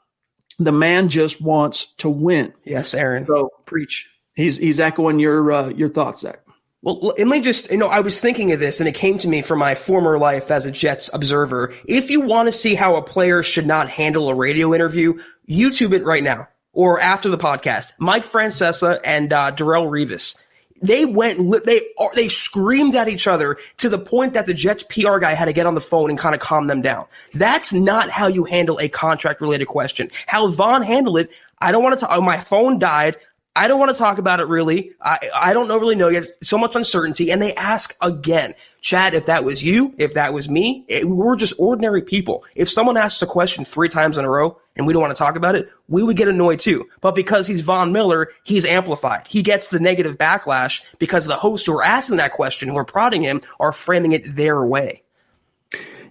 The man just wants to win. Yes, Aaron. So preach. He's echoing your thoughts, Zach. Well, let me just, I was thinking of this, and it came to me from my former life as a Jets observer. If you want to see how a player should not handle a radio interview, YouTube it right now or after the podcast. Mike Francesa and Darrelle Revis. They screamed at each other to the point that the Jets PR guy had to get on the phone and kind of calm them down. That's not how you handle a contract-related question. How Von handled it, I don't want to talk. My phone died. I don't want to talk about it really. I don't really know yet. So much uncertainty. And they ask again. Chad, if that was you, if that was me, we're just ordinary people. If someone asks a question 3 times in a row and we don't want to talk about it, we would get annoyed too. But because he's Von Miller, he's amplified. He gets the negative backlash because the hosts who are asking that question, who are prodding him, are framing it their way.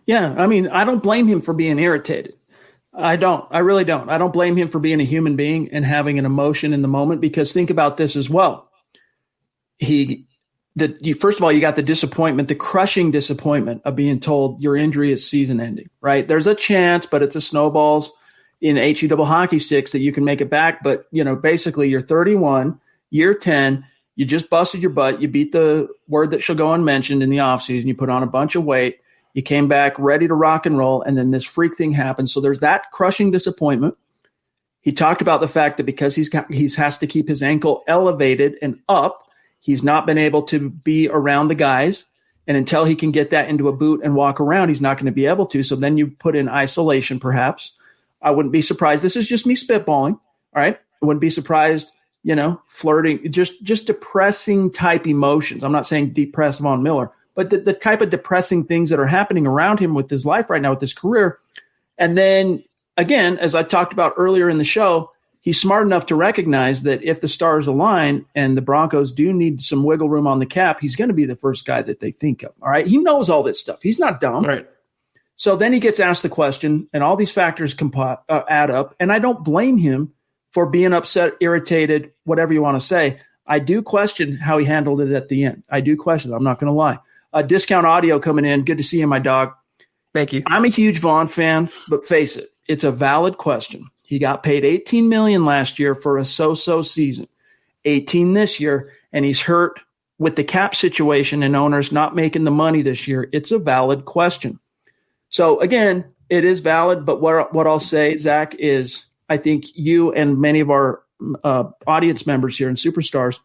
Yeah, I mean, I don't blame him for being irritated. I don't. I really don't. I don't blame him for being a human being and having an emotion in the moment, because think about this as well. First of all, you got the disappointment, the crushing disappointment of being told your injury is season ending, right? There's a chance, but it's a snowballs in HE double hockey sticks that you can make it back. But, basically you're 31, year 10, you just busted your butt. You beat the word that shall go unmentioned in the offseason. You put on a bunch of weight. You came back ready to rock and roll, and then this freak thing happened. So there's that crushing disappointment. He talked about the fact that because he has to keep his ankle elevated and up, he's not been able to be around the guys. And until he can get that into a boot and walk around, he's not going to be able to. So then you put in isolation, perhaps. I wouldn't be surprised. This is just me spitballing, all right? I wouldn't be surprised, flirting, just depressing type emotions. I'm not saying depressed Von Miller, but the type of depressing things that are happening around him with his life right now, with his career. And then, again, as I talked about earlier in the show, he's smart enough to recognize that if the stars align and the Broncos do need some wiggle room on the cap, he's going to be the first guy that they think of. All right. He knows all this stuff. He's not dumb. Right. So then he gets asked the question, and all these factors add up. And I don't blame him for being upset, irritated, whatever you want to say. I do question how he handled it at the end. I do question it. I'm not going to lie. Discount Audio coming in. Good to see you, my dog. Thank you. I'm a huge Vaughn fan, but face it, it's a valid question. He got paid $18 million last year for a so-so season, 18 this year, and he's hurt with the cap situation and owners not making the money this year. It's a valid question. So again, it is valid, but what I'll say, Zach, is I think you and many of our audience members here and superstars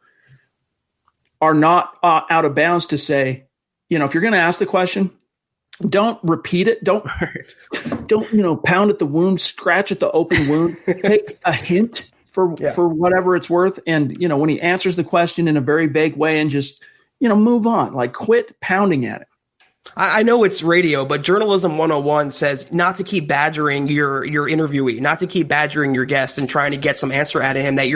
are not out of bounds to say, if you're going to ask the question, don't repeat it. Don't pound at the wound, scratch at the open wound. Take a hint for whatever it's worth. And, when he answers the question in a very vague way and just, move on, like quit pounding at it. I know it's radio, but Journalism 101 says not to keep badgering your interviewee, not to keep badgering your guest and trying to get some answer out of him that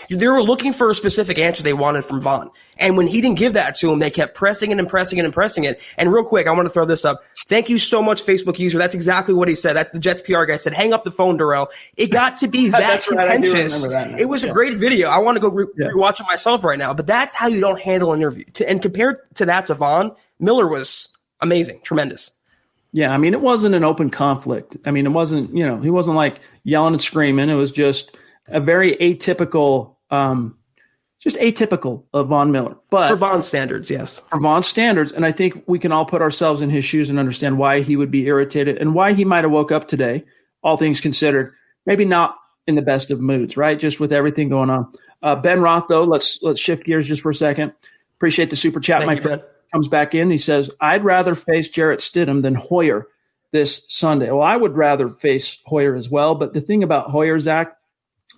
they were looking for a specific answer they wanted from Vaughn. And when he didn't give that to him, they kept pressing it and pressing it and pressing it. And real quick, I want to throw this up. Thank you so much, Facebook user. That's exactly what he said. The Jets PR guy said, hang up the phone, Darrell. It got to be that contentious. It was a great video. I want to go rewatch it myself right now. But that's how you don't handle an interview. And compared to that to Vaughn, Miller was amazing, tremendous. Yeah, it wasn't an open conflict. It wasn't, he wasn't like yelling and screaming. It was just a very atypical of Von Miller. But for Von's standards, yes. For Von's standards, and I think we can all put ourselves in his shoes and understand why he would be irritated and why he might have woke up today, all things considered, maybe not in the best of moods, right? Just with everything going on. Ben Roth, though, let's shift gears just for a second. Appreciate the super chat, my friend. Comes back in. He says, I'd rather face Jarrett Stidham than Hoyer this Sunday. Well, I would rather face Hoyer as well. But the thing about Hoyer, Zach,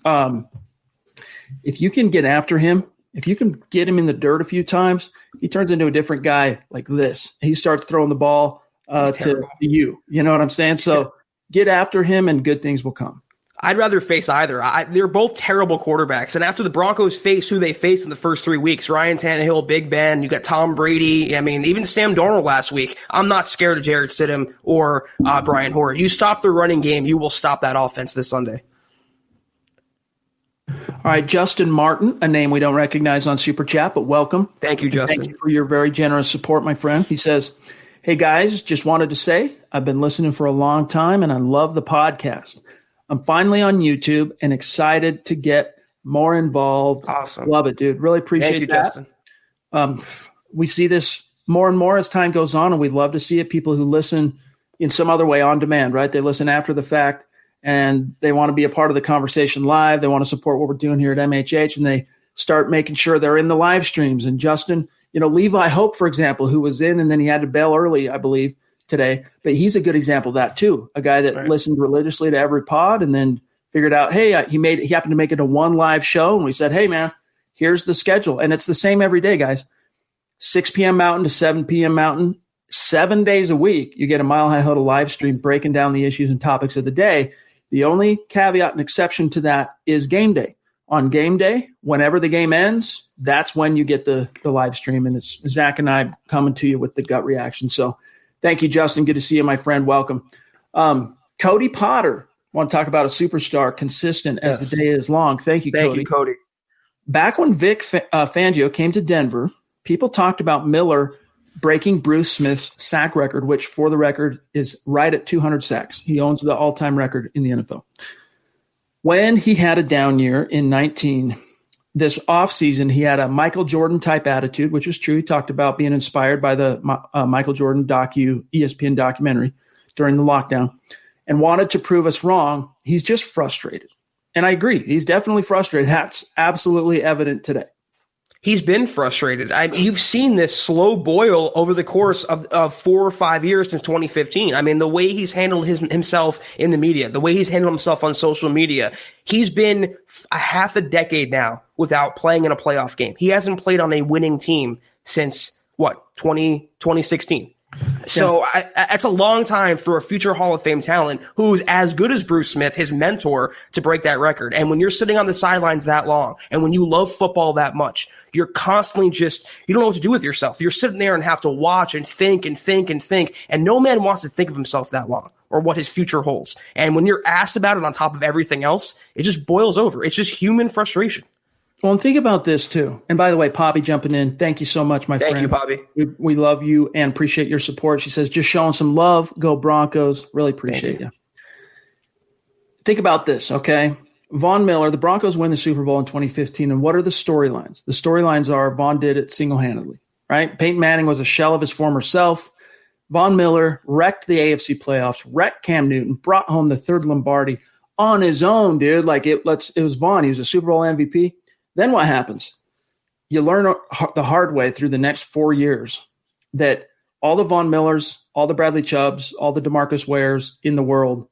if you can get after him, if you can get him in the dirt a few times, he turns into a different guy like this. He starts throwing the ball to you. You know what I'm saying? So get after him and good things will come. I'd rather face either. They're both terrible quarterbacks. And after the Broncos face who they faced in the first 3 weeks, Ryan Tannehill, Big Ben, you got Tom Brady. Even Sam Darnold last week. I'm not scared of Jarrett Stidham or Brian Hoyer. You stop the running game, you will stop that offense this Sunday. All right, Justin Martin, a name we don't recognize on Super Chat, but welcome. Thank you, Justin. Thank you for your very generous support, my friend. He says, hey, guys, just wanted to say I've been listening for a long time, and I love the podcast. I'm finally on YouTube and excited to get more involved. Awesome. Love it, dude. Really appreciate that. Justin. We see this more and more as time goes on, and we'd love to see it. People who listen in some other way on demand, right? They listen after the fact, and they want to be a part of the conversation live. They want to support what we're doing here at MHH, and they start making sure they're in the live streams. And Justin, Levi Hope, for example, who was in, and then he had to bail early, I believe, today, but he's a good example of that too. A guy that listened religiously to every pod and then figured out, hey, he happened to make it to one live show, and we said, hey man, here's the schedule. And it's the same every day, guys. 6 p.m. Mountain to 7 p.m. Mountain, 7 days a week. You get a Mile High Huddle live stream breaking down the issues and topics of the day. The only caveat and exception to that is game day. On game day, whenever the game ends, that's when you get the live stream, and it's Zach and I coming to you with the gut reaction. So thank you, Justin. Good to see you, my friend. Welcome. Cody Potter. Want to talk about a superstar, consistent as the day is long. Thank you, Cody. Thank you, Cody. Back when Vic Fangio came to Denver, people talked about Miller breaking Bruce Smith's sack record, which, for the record, is right at 200 sacks. He owns the all-time record in the NFL. When he had a down year in 19, this offseason, he had a Michael Jordan-type attitude, which is true. He talked about being inspired by the Michael Jordan ESPN documentary during the lockdown, and wanted to prove us wrong. He's just frustrated. And I agree. He's definitely frustrated. That's absolutely evident today. He's been frustrated. You've seen this slow boil over the course of 4 or 5 years since 2015. The way he's handled himself in the media, the way he's handled himself on social media, he's been a half a decade now without playing in a playoff game. He hasn't played on a winning team since, 2016. So that's a long time for a future Hall of Fame talent who's as good as Bruce Smith, his mentor, to break that record. And when you're sitting on the sidelines that long, and when you love football that much, you're constantly you don't know what to do with yourself. You're sitting there and have to watch and think and think and think. And no man wants to think of himself that long or what his future holds. And when you're asked about it on top of everything else, it just boils over. It's just human frustration. Well, and think about this too. And by the way, Poppy jumping in. Thank you so much, my friend. Thank you, Poppy. We love you and appreciate your support. She says, just showing some love. Go Broncos. Really appreciate you. Think about this, okay? Von Miller, the Broncos win the Super Bowl in 2015. And what are the storylines? The storylines are Von did it single-handedly, right? Peyton Manning was a shell of his former self. Von Miller wrecked the AFC playoffs, wrecked Cam Newton, brought home the third Lombardi on his own, dude. Like it was Von. He was a Super Bowl MVP. Then what happens? You learn the hard way through the next 4 years that all the Von Millers, all the Bradley Chubbs, all the DeMarcus Wares in the world,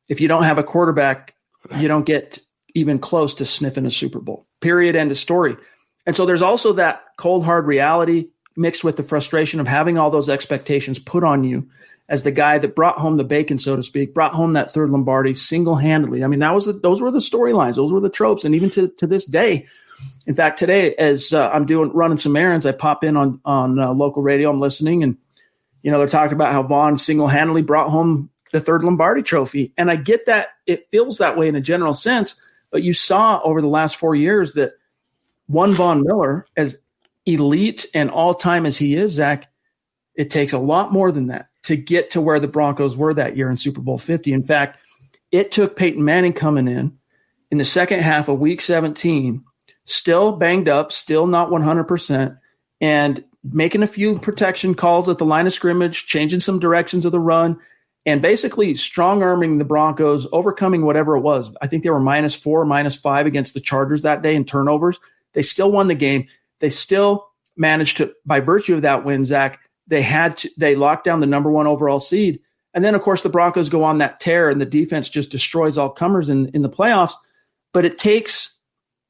if you don't have a quarterback, you don't get even close to sniffing a Super Bowl. Period. End of story. And so there's also that cold, hard reality mixed with the frustration of having all those expectations put on you as the guy that brought home the bacon, so to speak, brought home that third Lombardi single-handedly. I mean, those were the storylines. Those were the tropes. And even to this day, in fact, today, as I'm running some errands, I pop in on local radio. I'm listening, and they're talking about how Von single-handedly brought home the third Lombardi trophy. And I get that it feels that way in a general sense, but you saw over the last 4 years that one Von Miller, as elite and all-time as he is, Zach, it takes a lot more than that to get to where the Broncos were that year in Super Bowl 50. In fact, it took Peyton Manning coming in the second half of Week 17, still banged up, still not 100%, and making a few protection calls at the line of scrimmage, changing some directions of the run, and basically strong-arming the Broncos, overcoming whatever it was. I think they were -4, -5 against the Chargers that day in turnovers. They still won the game. They still managed to, by virtue of that win, Zach, they locked down the number 1 overall seed. And then, of course, the Broncos go on that tear, and the defense just destroys all comers in the playoffs. But it takes,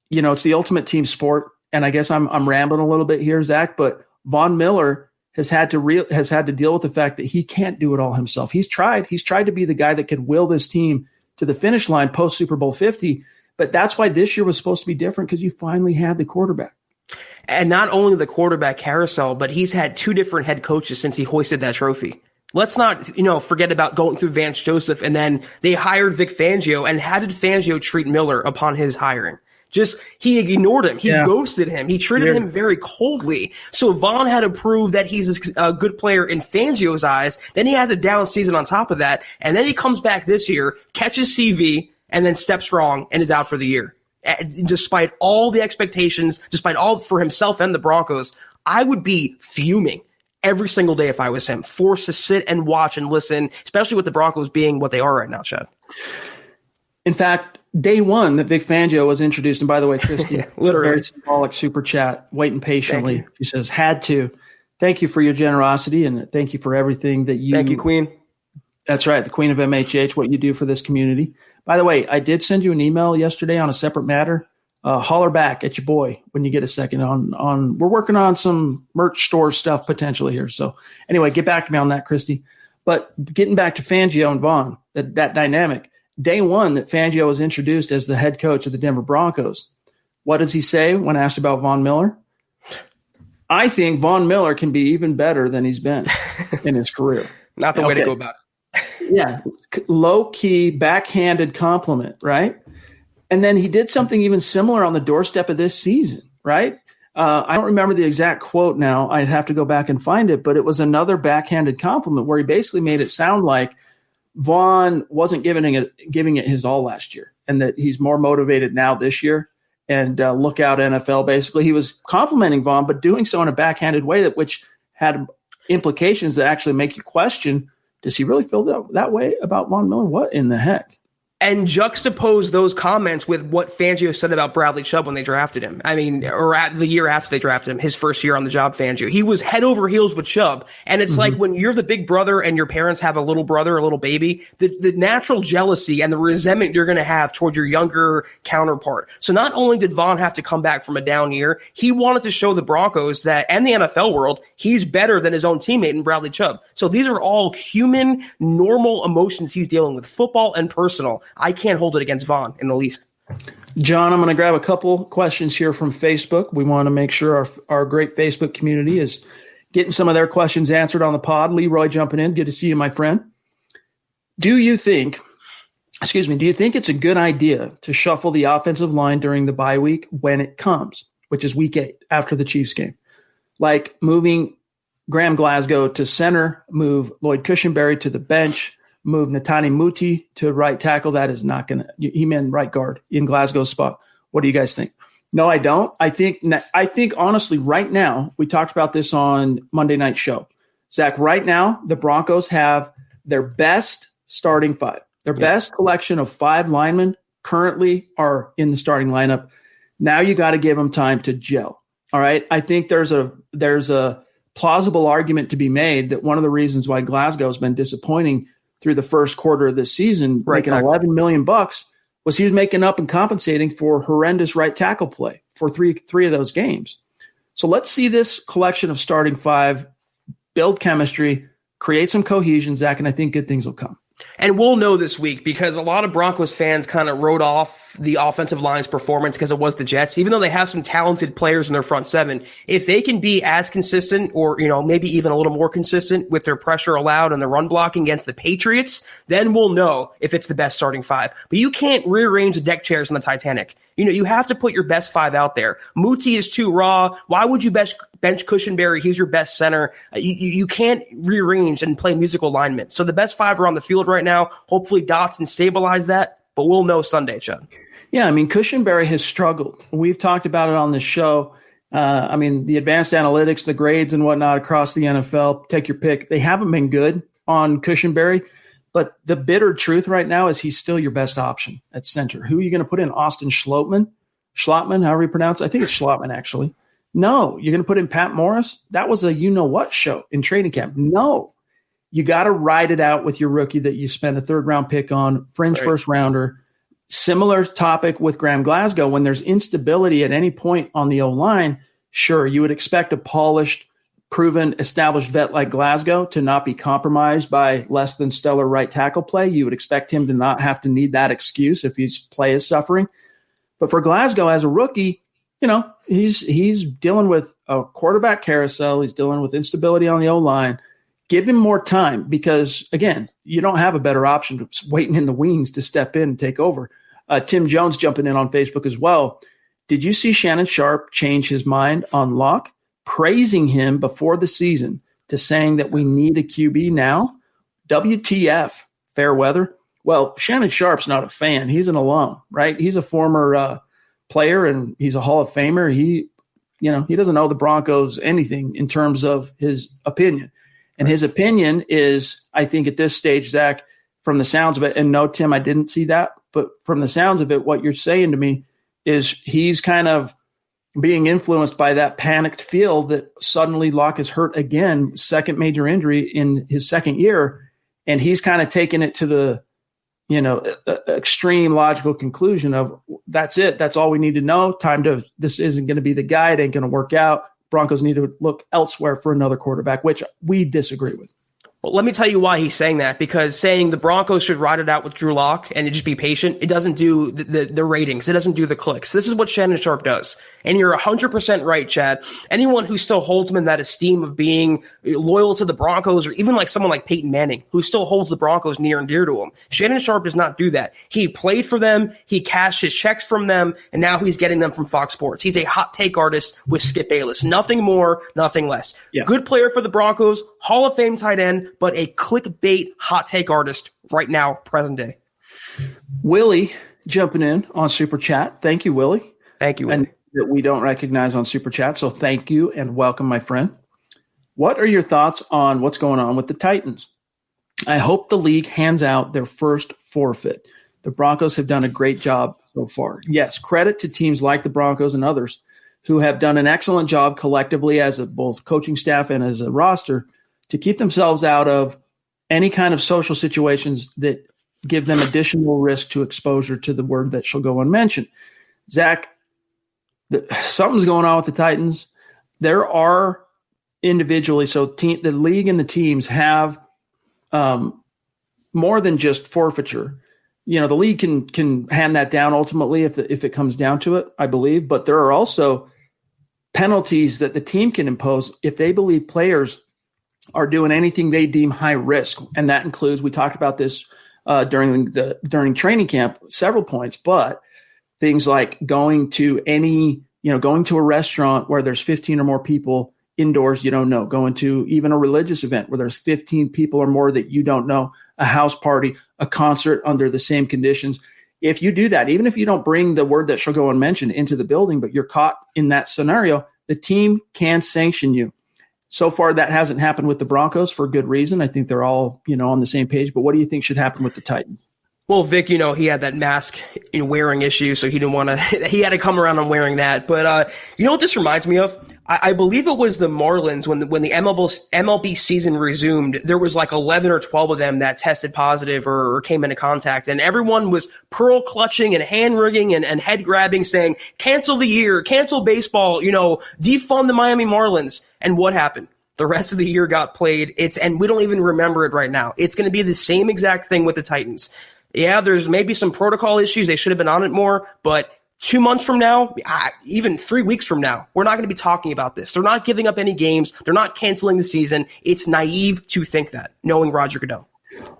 it's the ultimate team sport. And I guess I'm rambling a little bit here, Zach, but Von Miller has had to deal with the fact that he can't do it all himself. He's tried to be the guy that could will this team to the finish line post Super Bowl 50. But that's why this year was supposed to be different, because you finally had the quarterback. And not only the quarterback carousel, but he's had 2 different head coaches since he hoisted that trophy. Let's not, forget about going through Vance Joseph, and then they hired Vic Fangio. And how did Fangio treat Miller upon his hiring? He ignored him. He ghosted him. He treated him very coldly. So Von had to prove that he's a good player in Fangio's eyes. Then he has a down season on top of that. And then he comes back this year, catches CV, and then steps wrong and is out for the year. Despite all the expectations, despite all for himself and the Broncos, I would be fuming every single day if I was him, forced to sit and watch and listen, especially with the Broncos being what they are right now, Chad. In fact, day one that Vic Fangio was introduced, and by the way, Christy, literally very symbolic super chat, waiting patiently. She says, had to. Thank you for your generosity, and thank you for everything that you. Thank you, Queen. That's right, the Queen of MHH, what you do for this community. By the way, I did send you an email yesterday on a separate matter. Holler back at your boy when you get a second on we're working on some merch store stuff potentially here. So anyway, get back to me on that, Christy. But getting back to Fangio and Von, that dynamic. Day one that Fangio was introduced as the head coach of the Denver Broncos, what does he say when asked about Von Miller? I think Von Miller can be even better than he's been in his career. Not the way to go about it. Yeah, low-key, backhanded compliment, right? And then he did something even similar on the doorstep of this season, right? I don't remember the exact quote now. I'd have to go back and find it, but it was another backhanded compliment where he basically made it sound like Von wasn't giving it his all last year, and that he's more motivated now this year. And look out, NFL. Basically, he was complimenting Von, but doing so in a backhanded way which had implications that actually make you question: does he really feel that way about Von Miller? What in the heck? And juxtapose those comments with what Fangio said about Bradley Chubb when they drafted him. I mean, or at the year after they drafted him, his first year on the job, Fangio. He was head over heels with Chubb. And it's like when you're the big brother and your parents have a little brother, a little baby, the natural jealousy and the resentment you're going to have toward your younger counterpart. So not only did Von have to come back from a down year, he wanted to show the Broncos and the NFL world he's better than his own teammate in Bradley Chubb. So these are all human, normal emotions he's dealing with, football and personal. I can't hold it against Von in the least. John, I'm going to grab a couple questions here from Facebook. We want to make sure our great Facebook community is getting some of their questions answered on the pod. Leroy jumping in. Good to see you, my friend. Do you think do you think it's a good idea to shuffle the offensive line during the bye week when it comes, which is week 8 after the Chiefs game? Like moving Graham Glasgow to center, move Lloyd Cushenberry to the bench, move Netani Muti to right tackle. That is not going to – he meant right guard in Glasgow's spot. What do you guys think? No, I don't. I think honestly right now, we talked about this on Monday Night Show. Zach, right now, the Broncos have their best starting 5. Their best collection of 5 linemen currently are in the starting lineup. Now you got to give them time to gel. All right. I think there's a plausible argument to be made that one of the reasons why Glasgow has been disappointing through the first quarter of this season, making $11 million, was he was making up and compensating for horrendous right tackle play for three of those games. So let's see this collection of starting 5 build chemistry, create some cohesion, Zach, and I think good things will come. And we'll know this week because a lot of Broncos fans kind of wrote off the offensive line's performance because it was the Jets. Even though they have some talented players in their front 7, if they can be as consistent or, maybe even a little more consistent with their pressure allowed and the run blocking against the Patriots, then we'll know if it's the best starting 5. But you can't rearrange the deck chairs on the Titanic. You have to put your best 5 out there. Muti is too raw. Why would you bench Cushenberry? He's your best center. You can't rearrange and play musical alignment. So the best 5 are on the field right now. Hopefully Dotson stabilize that, but we'll know Sunday, Chad. Yeah, Cushenberry has struggled. We've talked about it on this show. The advanced analytics, the grades and whatnot across the NFL, take your pick. They haven't been good on Cushenberry. But the bitter truth right now is he's still your best option at center. Who are you going to put in? Austin Schlottman, however you pronounce it? I think it's Schlottman, actually. No. You're going to put in Pat Morris? That was a you-know-what show in training camp. No. You got to ride it out with your rookie that you spent a third-round pick on, fringe first-rounder. Similar topic with Graham Glasgow. When there's instability at any point on the O-line, sure, you would expect a polished, proven, established vet like Glasgow to not be compromised by less than stellar right tackle play. You would expect him to not have to need that excuse if his play is suffering. But for Glasgow as a rookie, he's dealing with a quarterback carousel. He's dealing with instability on the O-line. Give him more time because, again, you don't have a better option just waiting in the wings to step in and take over. Tim Jones jumping in on Facebook as well. Did you see Shannon Sharp change his mind on Locke? Praising him before the season to saying that we need a QB now? WTF, fair weather? Well, Shannon Sharp's not a fan. He's an alum, right? He's a former player and he's a Hall of Famer. He doesn't know the Broncos anything in terms of his opinion. And his opinion is, I think at this stage, Zach, from the sounds of it, and no, Tim, I didn't see that, but from the sounds of it, what you're saying to me is he's kind of being influenced by that panicked feel that suddenly Locke is hurt again, second major injury in his second year. And he's kind of taken it to the, extreme logical conclusion of that's it. That's all we need to know. This isn't going to be the guy. It ain't going to work out. Broncos need to look elsewhere for another quarterback, which we disagree with. Well, let me tell you why he's saying that, because saying the Broncos should ride it out with Drew Lock and just be patient, it doesn't do the ratings. It doesn't do the clicks. This is what Shannon Sharp does. And you're 100% right, Chad. Anyone who still holds him in that esteem of being loyal to the Broncos, or even like someone like Peyton Manning, who still holds the Broncos near and dear to him, Shannon Sharp does not do that. He played for them. He cashed his checks from them, and now he's getting them from Fox Sports. He's a hot take artist with Skip Bayless. Nothing more, nothing less. Yeah. Good player for the Broncos, Hall of Fame tight end, but a clickbait hot take artist right now, present day. Willie jumping in on Super Chat. Thank you, Willie. Thank you, Willie. And that we don't recognize on Super Chat, so thank you and welcome, my friend. What are your thoughts on what's going on with the Titans? I hope the league hands out their first forfeit. The Broncos have done a great job so far. Yes, credit to teams like the Broncos and others who have done an excellent job collectively as a both coaching staff and as a roster to keep themselves out of any kind of social situations that give them additional risk to exposure to the word that shall go unmentioned. Zach, something's going on with the Titans. There are individually, so the league and the teams have more than just forfeiture. The league can hand that down ultimately if it comes down to it, I believe. But there are also penalties that the team can impose if they believe players are doing anything they deem high risk. And that includes, we talked about this during training camp, several points, but things like going to a restaurant where there's 15 or more people indoors you don't know, going to even a religious event where there's 15 people or more that you don't know, a house party, a concert under the same conditions. If you do that, even if you don't bring the word that shall go unmentioned into the building, but you're caught in that scenario, the team can sanction you. So far, that hasn't happened with the Broncos for good reason. I think they're all, on the same page. But what do you think should happen with the Titans? Well, Vic, he had that mask wearing issue, so he didn't want to. He had to come around on wearing that. But you know what this reminds me of? I believe it was the Marlins when the MLB season resumed. There was like 11 or 12 of them that tested positive or came into contact, and everyone was pearl clutching and hand wringing and head grabbing, saying, "Cancel the year, cancel baseball, defund the Miami Marlins." And what happened? The rest of the year got played. And we don't even remember it right now. It's going to be the same exact thing with the Titans. Yeah, there's maybe some protocol issues. They should have been on it more, but 2 months from now, even 3 weeks from now, we're not going to be talking about this. They're not giving up any games. They're not canceling the season. It's naive to think that, knowing Roger Goodell.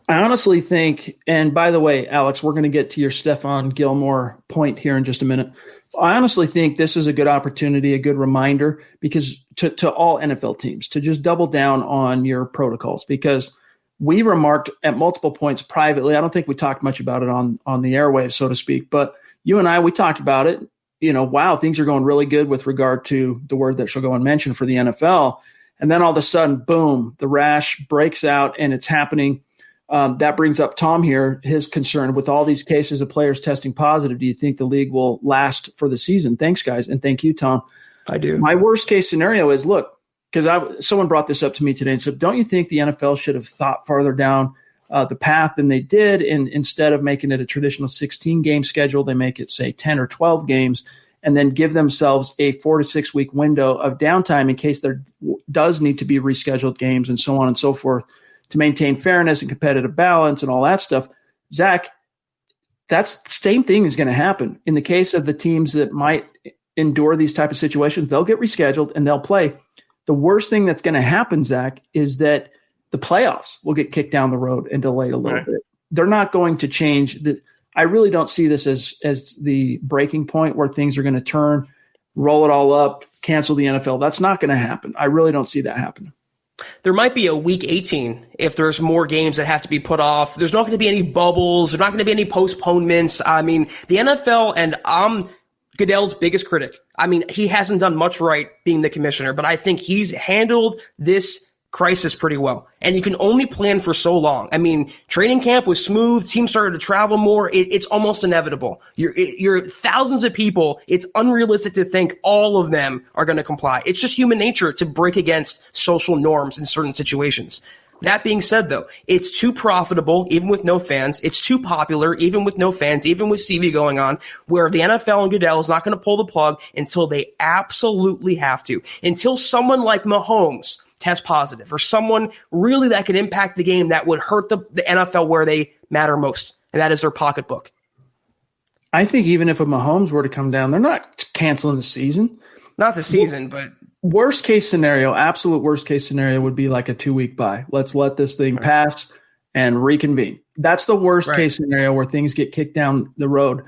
I honestly think, and by the way, Alex, we're going to get to your Stephon Gilmore point here in just a minute. I honestly think this is a good opportunity, a good reminder, because to all NFL teams to just double down on your protocols, because we remarked at multiple points privately. I don't think we talked much about it on the airwaves, so to speak, but you and I, we talked about it. Wow, things are going really good with regard to the word that shall go unmentioned for the NFL. And then all of a sudden, boom, the rash breaks out and it's happening. That brings up Tom here, his concern with all these cases of players testing positive. Do you think the league will last for the season? Thanks, guys. And thank you, Tom. I do. My worst case scenario is, look, because someone brought this up to me today and said, don't you think the NFL should have thought farther down the path than they did? And instead of making it a traditional 16-game schedule, they make it, say, 10 or 12 games, and then give themselves a 4 to 6 week window of downtime in case there does need to be rescheduled games and so on and so forth, to maintain fairness and competitive balance and all that stuff. Zach, that's the same thing is going to happen. In the case of the teams that might endure these type of situations, they'll get rescheduled and they'll play. The worst thing that's going to happen, Zach, is that the playoffs will get kicked down the road and delayed a little bit. They're not going to change. I really don't see this as the breaking point where things are going to turn, roll it all up, cancel the NFL. That's not going to happen. I really don't see that happening. There might be a week 18 if there's more games that have to be put off. There's not going to be any bubbles. There's not going to be any postponements. I mean, the NFL, and I'm Goodell's biggest critic. I mean, he hasn't done much right being the commissioner, but I think he's handled this crisis pretty well. And you can only plan for so long. I mean, training camp was smooth. Teams started to travel more. It's almost inevitable. You're thousands of people. It's unrealistic to think all of them are going to comply. It's just human nature to break against social norms in certain situations. That being said, though, it's too profitable, even with no fans. It's too popular, even with no fans, even with CV going on, where the NFL and Goodell is not going to pull the plug until they absolutely have to. Until someone like Mahomes test positive, or someone really that could impact the game that would hurt the NFL where they matter most, and that is their pocketbook. I think even if a Mahomes were to come down, they're not canceling the season. Not the season, but worst case scenario, absolute worst case scenario would be like a 2 week bye. Let's let this thing pass and reconvene. That's the worst case scenario where things get kicked down the road.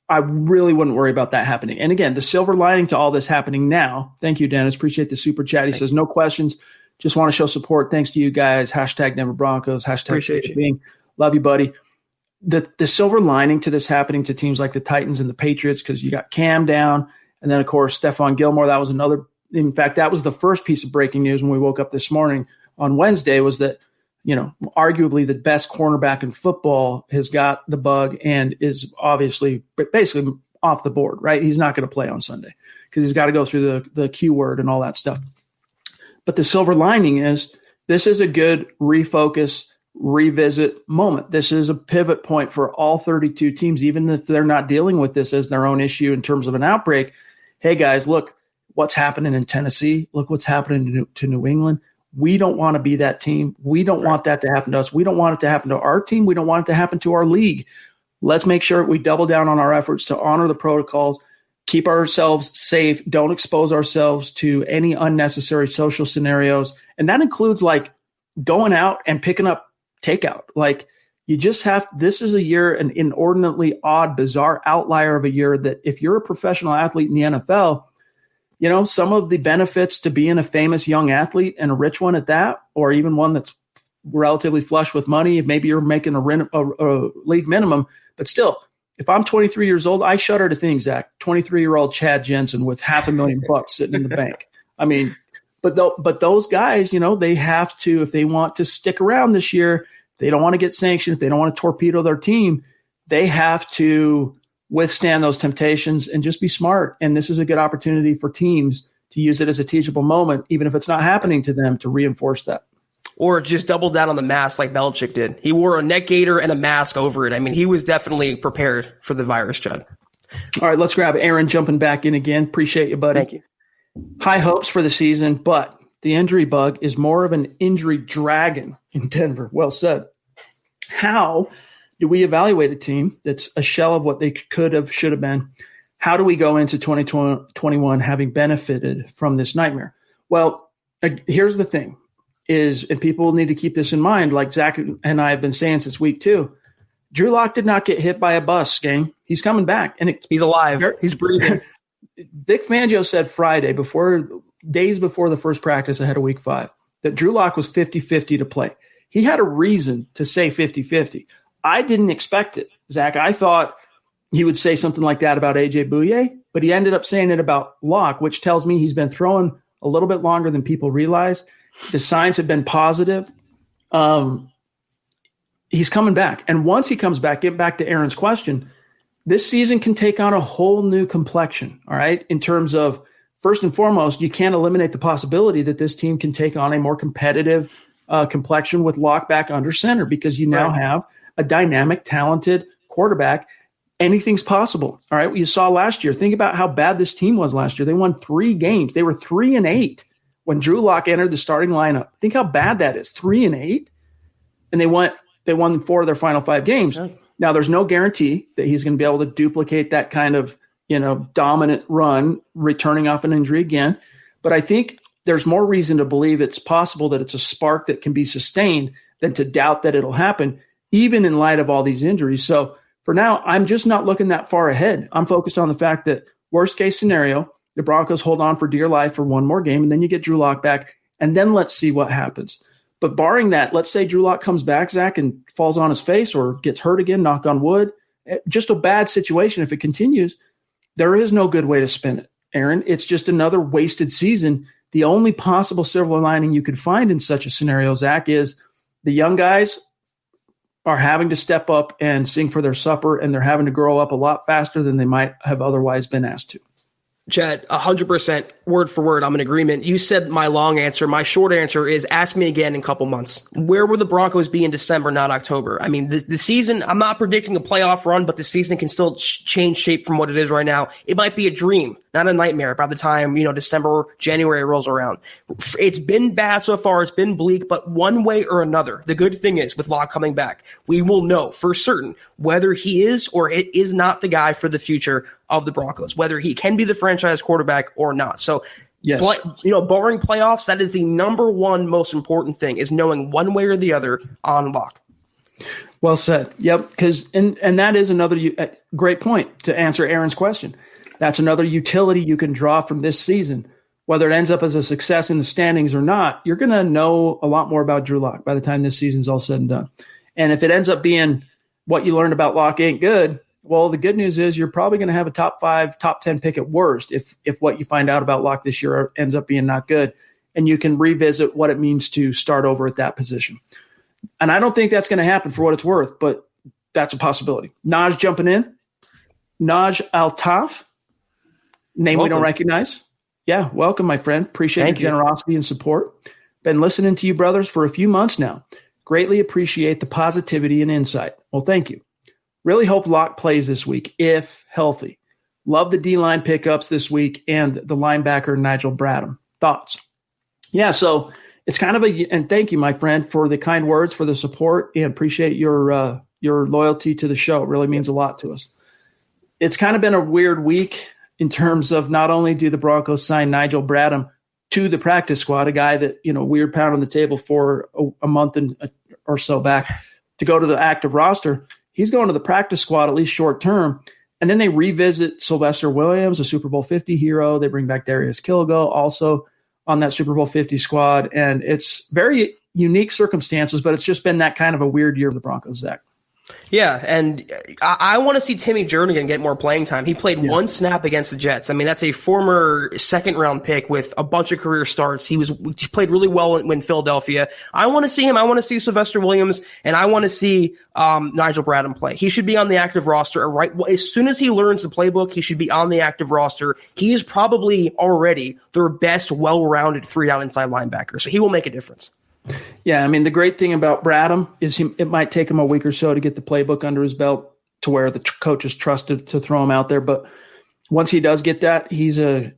I really wouldn't worry about that happening. And again, the silver lining to all this happening now, thank you, Dennis. Appreciate the super chat. He says, no questions. Just want to show support. Thanks to you guys. Hashtag Denver Broncos. Hashtag being. Love you, buddy. The silver lining to this happening to teams like the Titans and the Patriots, because you got Cam down. And then, of course, Stephon Gilmore. That was another. In fact, that was the first piece of breaking news when we woke up this morning on Wednesday, was that, arguably the best cornerback in football has got the bug and is obviously basically off the board, right? He's not going to play on Sunday because he's got to go through the Q word and all that stuff. But the silver lining is this is a good refocus, revisit moment. This is a pivot point for all 32 teams, even if they're not dealing with this as their own issue in terms of an outbreak. Hey, guys, look what's happening in Tennessee. Look what's happening to New England. We don't want to be that team. We don't want that to happen to us. We don't want it to happen to our team. We don't want it to happen to our league. Let's make sure we double down on our efforts to honor the protocols, keep ourselves safe, don't expose ourselves to any unnecessary social scenarios. And that includes like going out and picking up takeout. Like You just have, this is a year, an inordinately odd, bizarre outlier of a year that if you're a professional athlete in the NFL, you know, some of the benefits to being a famous young athlete and a rich one at that, or even one that's relatively flush with money, maybe you're making a league minimum, but still, if I'm 23 years old, I shudder to think, Zach, 23-year-old Chad Jensen with $500,000 sitting in the bank. I mean, but those guys, you know, they have to, if they want to stick around this year, they don't want to get sanctions, they don't want to torpedo their team, they have to withstand those temptations and just be smart. And this is a good opportunity for teams to use it as a teachable moment, even if it's not happening to them, to reinforce that. Or just double down on the mask like Belichick did. He wore a neck gaiter and a mask over it. I mean, he was definitely prepared for the virus, Chad. All right, let's grab Aaron jumping back in again. Appreciate you, buddy. Thank you. High hopes for the season, but the injury bug is more of an injury dragon in Denver. Well said. How do we evaluate a team that's a shell of what they could have, should have been? How do we go into 2021 having benefited from this nightmare? Well, here's the thing is, and people need to keep this in mind, like Zach and I have been saying since week 2, Drew Lock did not get hit by a bus, gang. He's coming back. And he's alive. He's breathing. Vic Fangio said Friday, days before the first practice ahead of week 5, that Drew Lock was 50-50 to play. He had a reason to say 50-50. I didn't expect it, Zach. I thought he would say something like that about A.J. Bouye, but he ended up saying it about Lock, which tells me he's been throwing a little bit longer than people realize. The signs have been positive. He's coming back. And once he comes back, get back to Aaron's question, this season can take on a whole new complexion, all right? In terms of, first and foremost, you can't eliminate the possibility that this team can take on a more competitive complexion with Lock back under center, because you now have a dynamic, talented quarterback. Anything's possible, all right? What you saw last year, think about how bad this team was last year. They won 3 games. They were 3-8 when Drew Lock entered the starting lineup. Think how bad that is, 3-8. And they won 4 of their final 5 games. Right. Now, there's no guarantee that he's going to be able to duplicate that kind of, you know, dominant run, returning off an injury again. But I think there's more reason to believe it's possible that it's a spark that can be sustained than to doubt that it'll happen, even in light of all these injuries. So for now, I'm just not looking that far ahead. I'm focused on the fact that worst case scenario, the Broncos hold on for dear life for one more game, and then you get Drew Lock back, and then let's see what happens. But barring that, let's say Drew Lock comes back, Zach, and falls on his face or gets hurt again, knock on wood. Just a bad situation if it continues. There is no good way to spin it, Aaron. It's just another wasted season. The only possible silver lining you could find in such a scenario, Zach, is the young guys are having to step up and sing for their supper, and they're having to grow up a lot faster than they might have otherwise been asked to. Chad, 100% word for word, I'm in agreement. You said my long answer. My short answer is ask me again in a couple months. Where will the Broncos be in December, not October? I mean, the season, I'm not predicting a playoff run, but the season can still change shape from what it is right now. It might be a dream, not a nightmare by the time, December, January rolls around. It's been bad so far. It's been bleak, but one way or another, the good thing is with Locke coming back, we will know for certain whether he is or it is not the guy for the future of the Broncos, whether he can be the franchise quarterback or not. So, yes, barring playoffs, that is the number one most important thing, is knowing one way or the other on Locke. Well said. Yep. Because and that is another great point to answer Aaron's question. That's another utility you can draw from this season. Whether it ends up as a success in the standings or not, you're going to know a lot more about Drew Lock by the time this season's all said and done. And if it ends up being what you learned about Lock ain't good, well, the good news is you're probably going to have a top 5, top 10 pick at worst if what you find out about Lock this year ends up being not good. And you can revisit what it means to start over at that position. And I don't think that's going to happen for what it's worth, but that's a possibility. Naj jumping in. Naj Altaf. Name welcome. We don't recognize. Yeah, welcome, my friend. Appreciate your generosity and support. Been listening to you, brothers, for a few months now. Greatly appreciate the positivity and insight. Well, thank you. Really hope Locke plays this week, if healthy. Love the D-line pickups this week and the linebacker, Nigel Bradham. Thoughts? Yeah, so it's kind of and thank you, my friend, for the kind words, for the support, and appreciate your loyalty to the show. It really means a lot to us. It's kind of been a weird week in terms of not only do the Broncos sign Nigel Bradham to the practice squad, a guy that, weird pound on the table for a month or so back, to go to the active roster. He's going to the practice squad, at least short term. And then they revisit Sylvester Williams, a Super Bowl 50 hero. They bring back Darius Kilgo, also on that Super Bowl 50 squad. And it's very unique circumstances, but it's just been that kind of a weird year for the Broncos, Zach. Yeah, and I want to see Timmy Jernigan get more playing time. He played one snap against the Jets. I mean, that's a former second-round pick with a bunch of career starts. He played really well in Philadelphia. I want to see him. I want to see Sylvester Williams, and I want to see Nigel Bradham play. He should be on the active roster. Right, as soon as he learns the playbook, he should be on the active roster. He is probably already their best, well-rounded three-down inside linebacker, so he will make a difference. Yeah, I mean, the great thing about Bradham is it might take him a week or so to get the playbook under his belt to where the coach is trusted to throw him out there. But once he does get that, he's an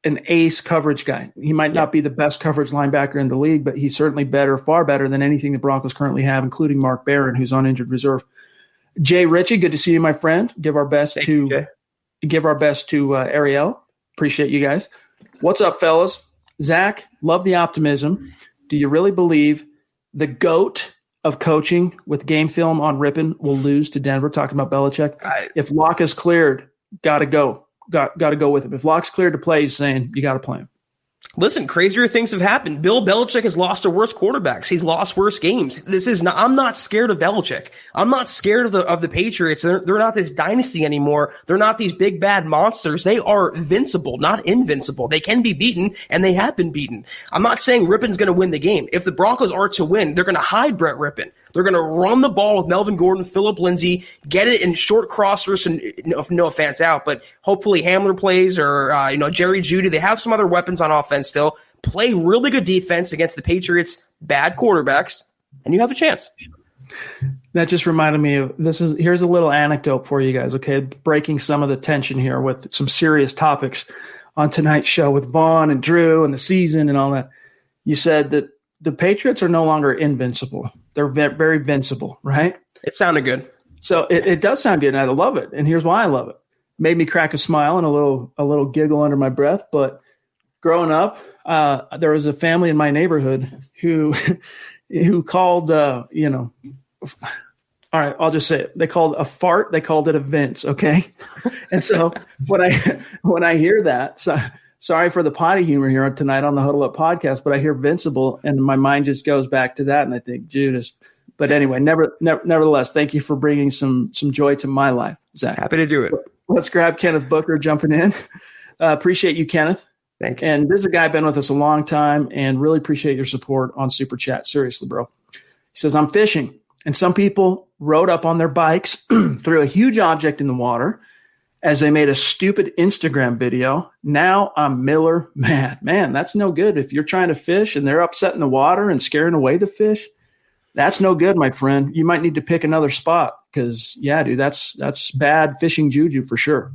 ace coverage guy. He might not be the best coverage linebacker in the league, but he's certainly far better than anything the Broncos currently have, including Mark Barron, who's on injured reserve. Jay Ritchie, good to see you, my friend. Give our best to Ariel. Appreciate you guys. What's up, fellas? Zach, love the optimism. Do you really believe the GOAT of coaching with game film on Rippon will lose to Denver? Talking about Belichick. If Locke is cleared, got to go. Got to go with him. If Locke's cleared to play, he's saying you got to play him. Listen, crazier things have happened. Bill Belichick has lost to worse quarterbacks. He's lost worse games. I'm not scared of Belichick. I'm not scared of the Patriots. They're not this dynasty anymore. They're not these big bad monsters. They are invincible, not invincible. They can be beaten, and they have been beaten. I'm not saying Rippon's going to win the game. If the Broncos are to win, they're going to hide Brett Rippon. They're going to run the ball with Melvin Gordon, Phillip Lindsay, get it in short crossers, and no offense out, but hopefully Hamler plays or Jerry Jeudy. They have some other weapons on offense still. Play really good defense against the Patriots' bad quarterbacks, and you have a chance. That just reminded me of here's a little anecdote for you guys, okay? Breaking some of the tension here with some serious topics on tonight's show with Vaughn and Drew and the season and all that. You said that the Patriots are no longer invincible. They're very vincible, right? It sounded good. So it does sound good, and I love it. And here's why I love it. Made me crack a smile and a little giggle under my breath. But growing up, there was a family in my neighborhood who called, all right, I'll just say it. They called a fart. They called it a Vince. Okay. And so when I hear that, so sorry for the potty humor here tonight on the Huddle Up podcast, but I hear Vincible and my mind just goes back to that. And I think Judas, but anyway, nevertheless, thank you for bringing some joy to my life, Zach. Happy to do it. Let's grab Kenneth Booker jumping in. Appreciate you, Kenneth. Thank you. And this is a guy been with us a long time and really appreciate your support on Super Chat. Seriously, bro. He says, I'm fishing and some people rode up on their bikes, threw a huge object in the water as they made a stupid Instagram video. Now I'm Miller mad. Man, that's no good. If you're trying to fish and they're upsetting the water and scaring away the fish, that's no good, my friend. You might need to pick another spot because, yeah, dude, that's bad fishing juju for sure.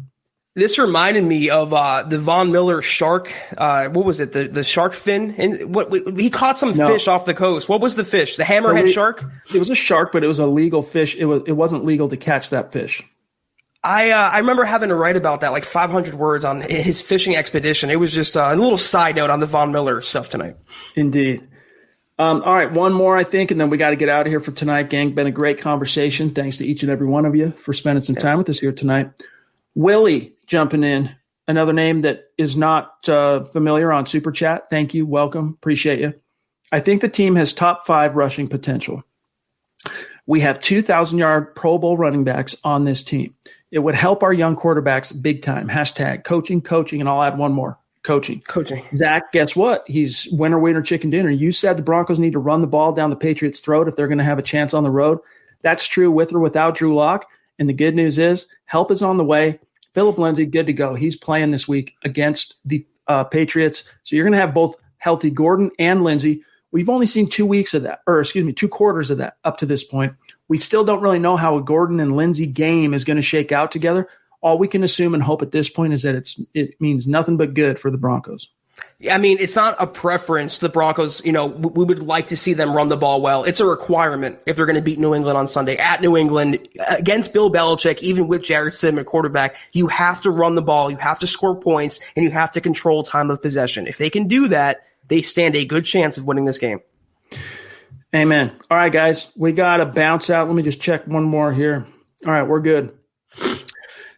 This reminded me of the Von Miller shark. What was it? The shark fin? And he caught some fish off the coast. What was the fish? The hammerhead shark? It was a shark, but it was a legal fish. It wasn't legal to catch that fish. I remember having to write about that, like 500 words on his fishing expedition. It was just a little side note on the Von Miller stuff tonight. Indeed. All right, one more, I think, and then we got to get out of here for tonight, gang. Been a great conversation. Thanks to each and every one of you for spending some time with us here tonight. Willie jumping in, another name that is not familiar on Super Chat. Thank you. Welcome. Appreciate you. I think the team has top 5 rushing potential. We have 2,000-yard Pro Bowl running backs on this team. It would help our young quarterbacks big time. Hashtag coaching, and I'll add one more. Coaching. Zach, guess what? He's winner, chicken dinner. You said the Broncos need to run the ball down the Patriots' throat if they're going to have a chance on the road. That's true with or without Drew Lock. And the good news is help is on the way. Phillip Lindsay, good to go. He's playing this week against the Patriots. So you're going to have both healthy Gordon and Lindsay. We've only seen 2 quarters of that up to this point. We still don't really know how a Gordon and Lindsay game is going to shake out together. All we can assume and hope at this point is that it means nothing but good for the Broncos. I mean, it's not a preference. The Broncos, we would like to see them run the ball well. It's a requirement if they're going to beat New England on Sunday at New England against Bill Belichick, even with Jared Stidham at quarterback. You have to run the ball. You have to score points and you have to control time of possession. If they can do that, they stand a good chance of winning this game. Amen. All right, guys, we got to bounce out. Let me just check one more here. All right, we're good.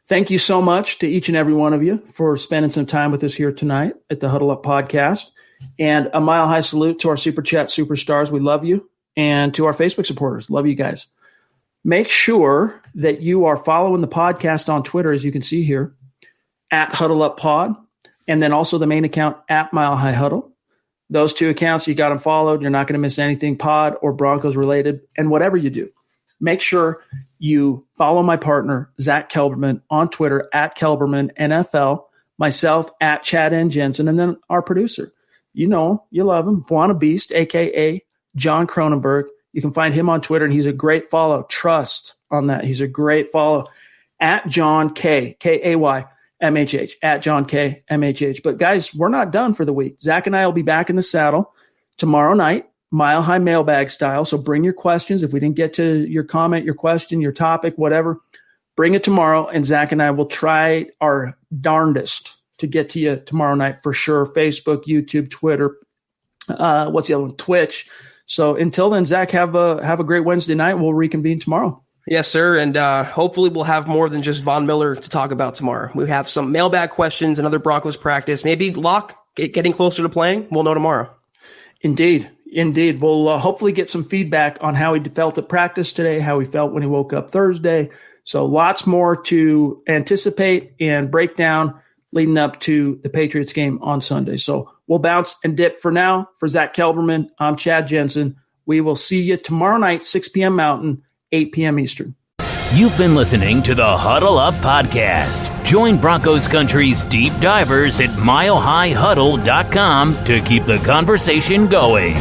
Thank you so much to each and every one of you for spending some time with us here tonight at the Huddle Up Podcast. And a mile high salute to our Super Chat superstars. We love you. And to our Facebook supporters. Love you guys. Make sure that you are following the podcast on Twitter, as you can see here, at Huddle Up Pod. And then also the main account at Mile High Huddle. Those two accounts, you got them followed. You're not going to miss anything pod or Broncos related. And whatever you do, make sure you follow my partner, Zack Kelberman, on Twitter at Kelberman NFL, myself at Chad and Jensen, and then our producer. You know him, you love him, Buona Beast, a.k.a. John Cronenberg. You can find him on Twitter, and he's a great follow. Trust on that. He's a great follow. At John K, K-A-Y, M-H-H, at John K, M-H-H. But, guys, we're not done for the week. Zach and I will be back in the saddle tomorrow night, Mile High mailbag style. So bring your questions. If we didn't get to your comment, your question, your topic, whatever, bring it tomorrow, and Zach and I will try our darndest to get to you tomorrow night for sure. Facebook, YouTube, Twitter, what's the other one? Twitch. So until then, Zach, have a great Wednesday night. We'll reconvene tomorrow. Yes, sir. And hopefully we'll have more than just Von Miller to talk about tomorrow. We have some mailbag questions, another Broncos practice, maybe Locke getting closer to playing. We'll know tomorrow. Indeed. We'll hopefully get some feedback on how he felt at practice today, how he felt when he woke up Thursday. So lots more to anticipate and break down leading up to the Patriots game on Sunday. So we'll bounce and dip for now. For Zack Kelberman, I'm Chad Jensen. We will see you tomorrow night, 6 p.m. Mountain, 8 p.m. Eastern. You've been listening to the Huddle Up Podcast. Join Broncos Country's deep divers at milehighhuddle.com to keep the conversation going.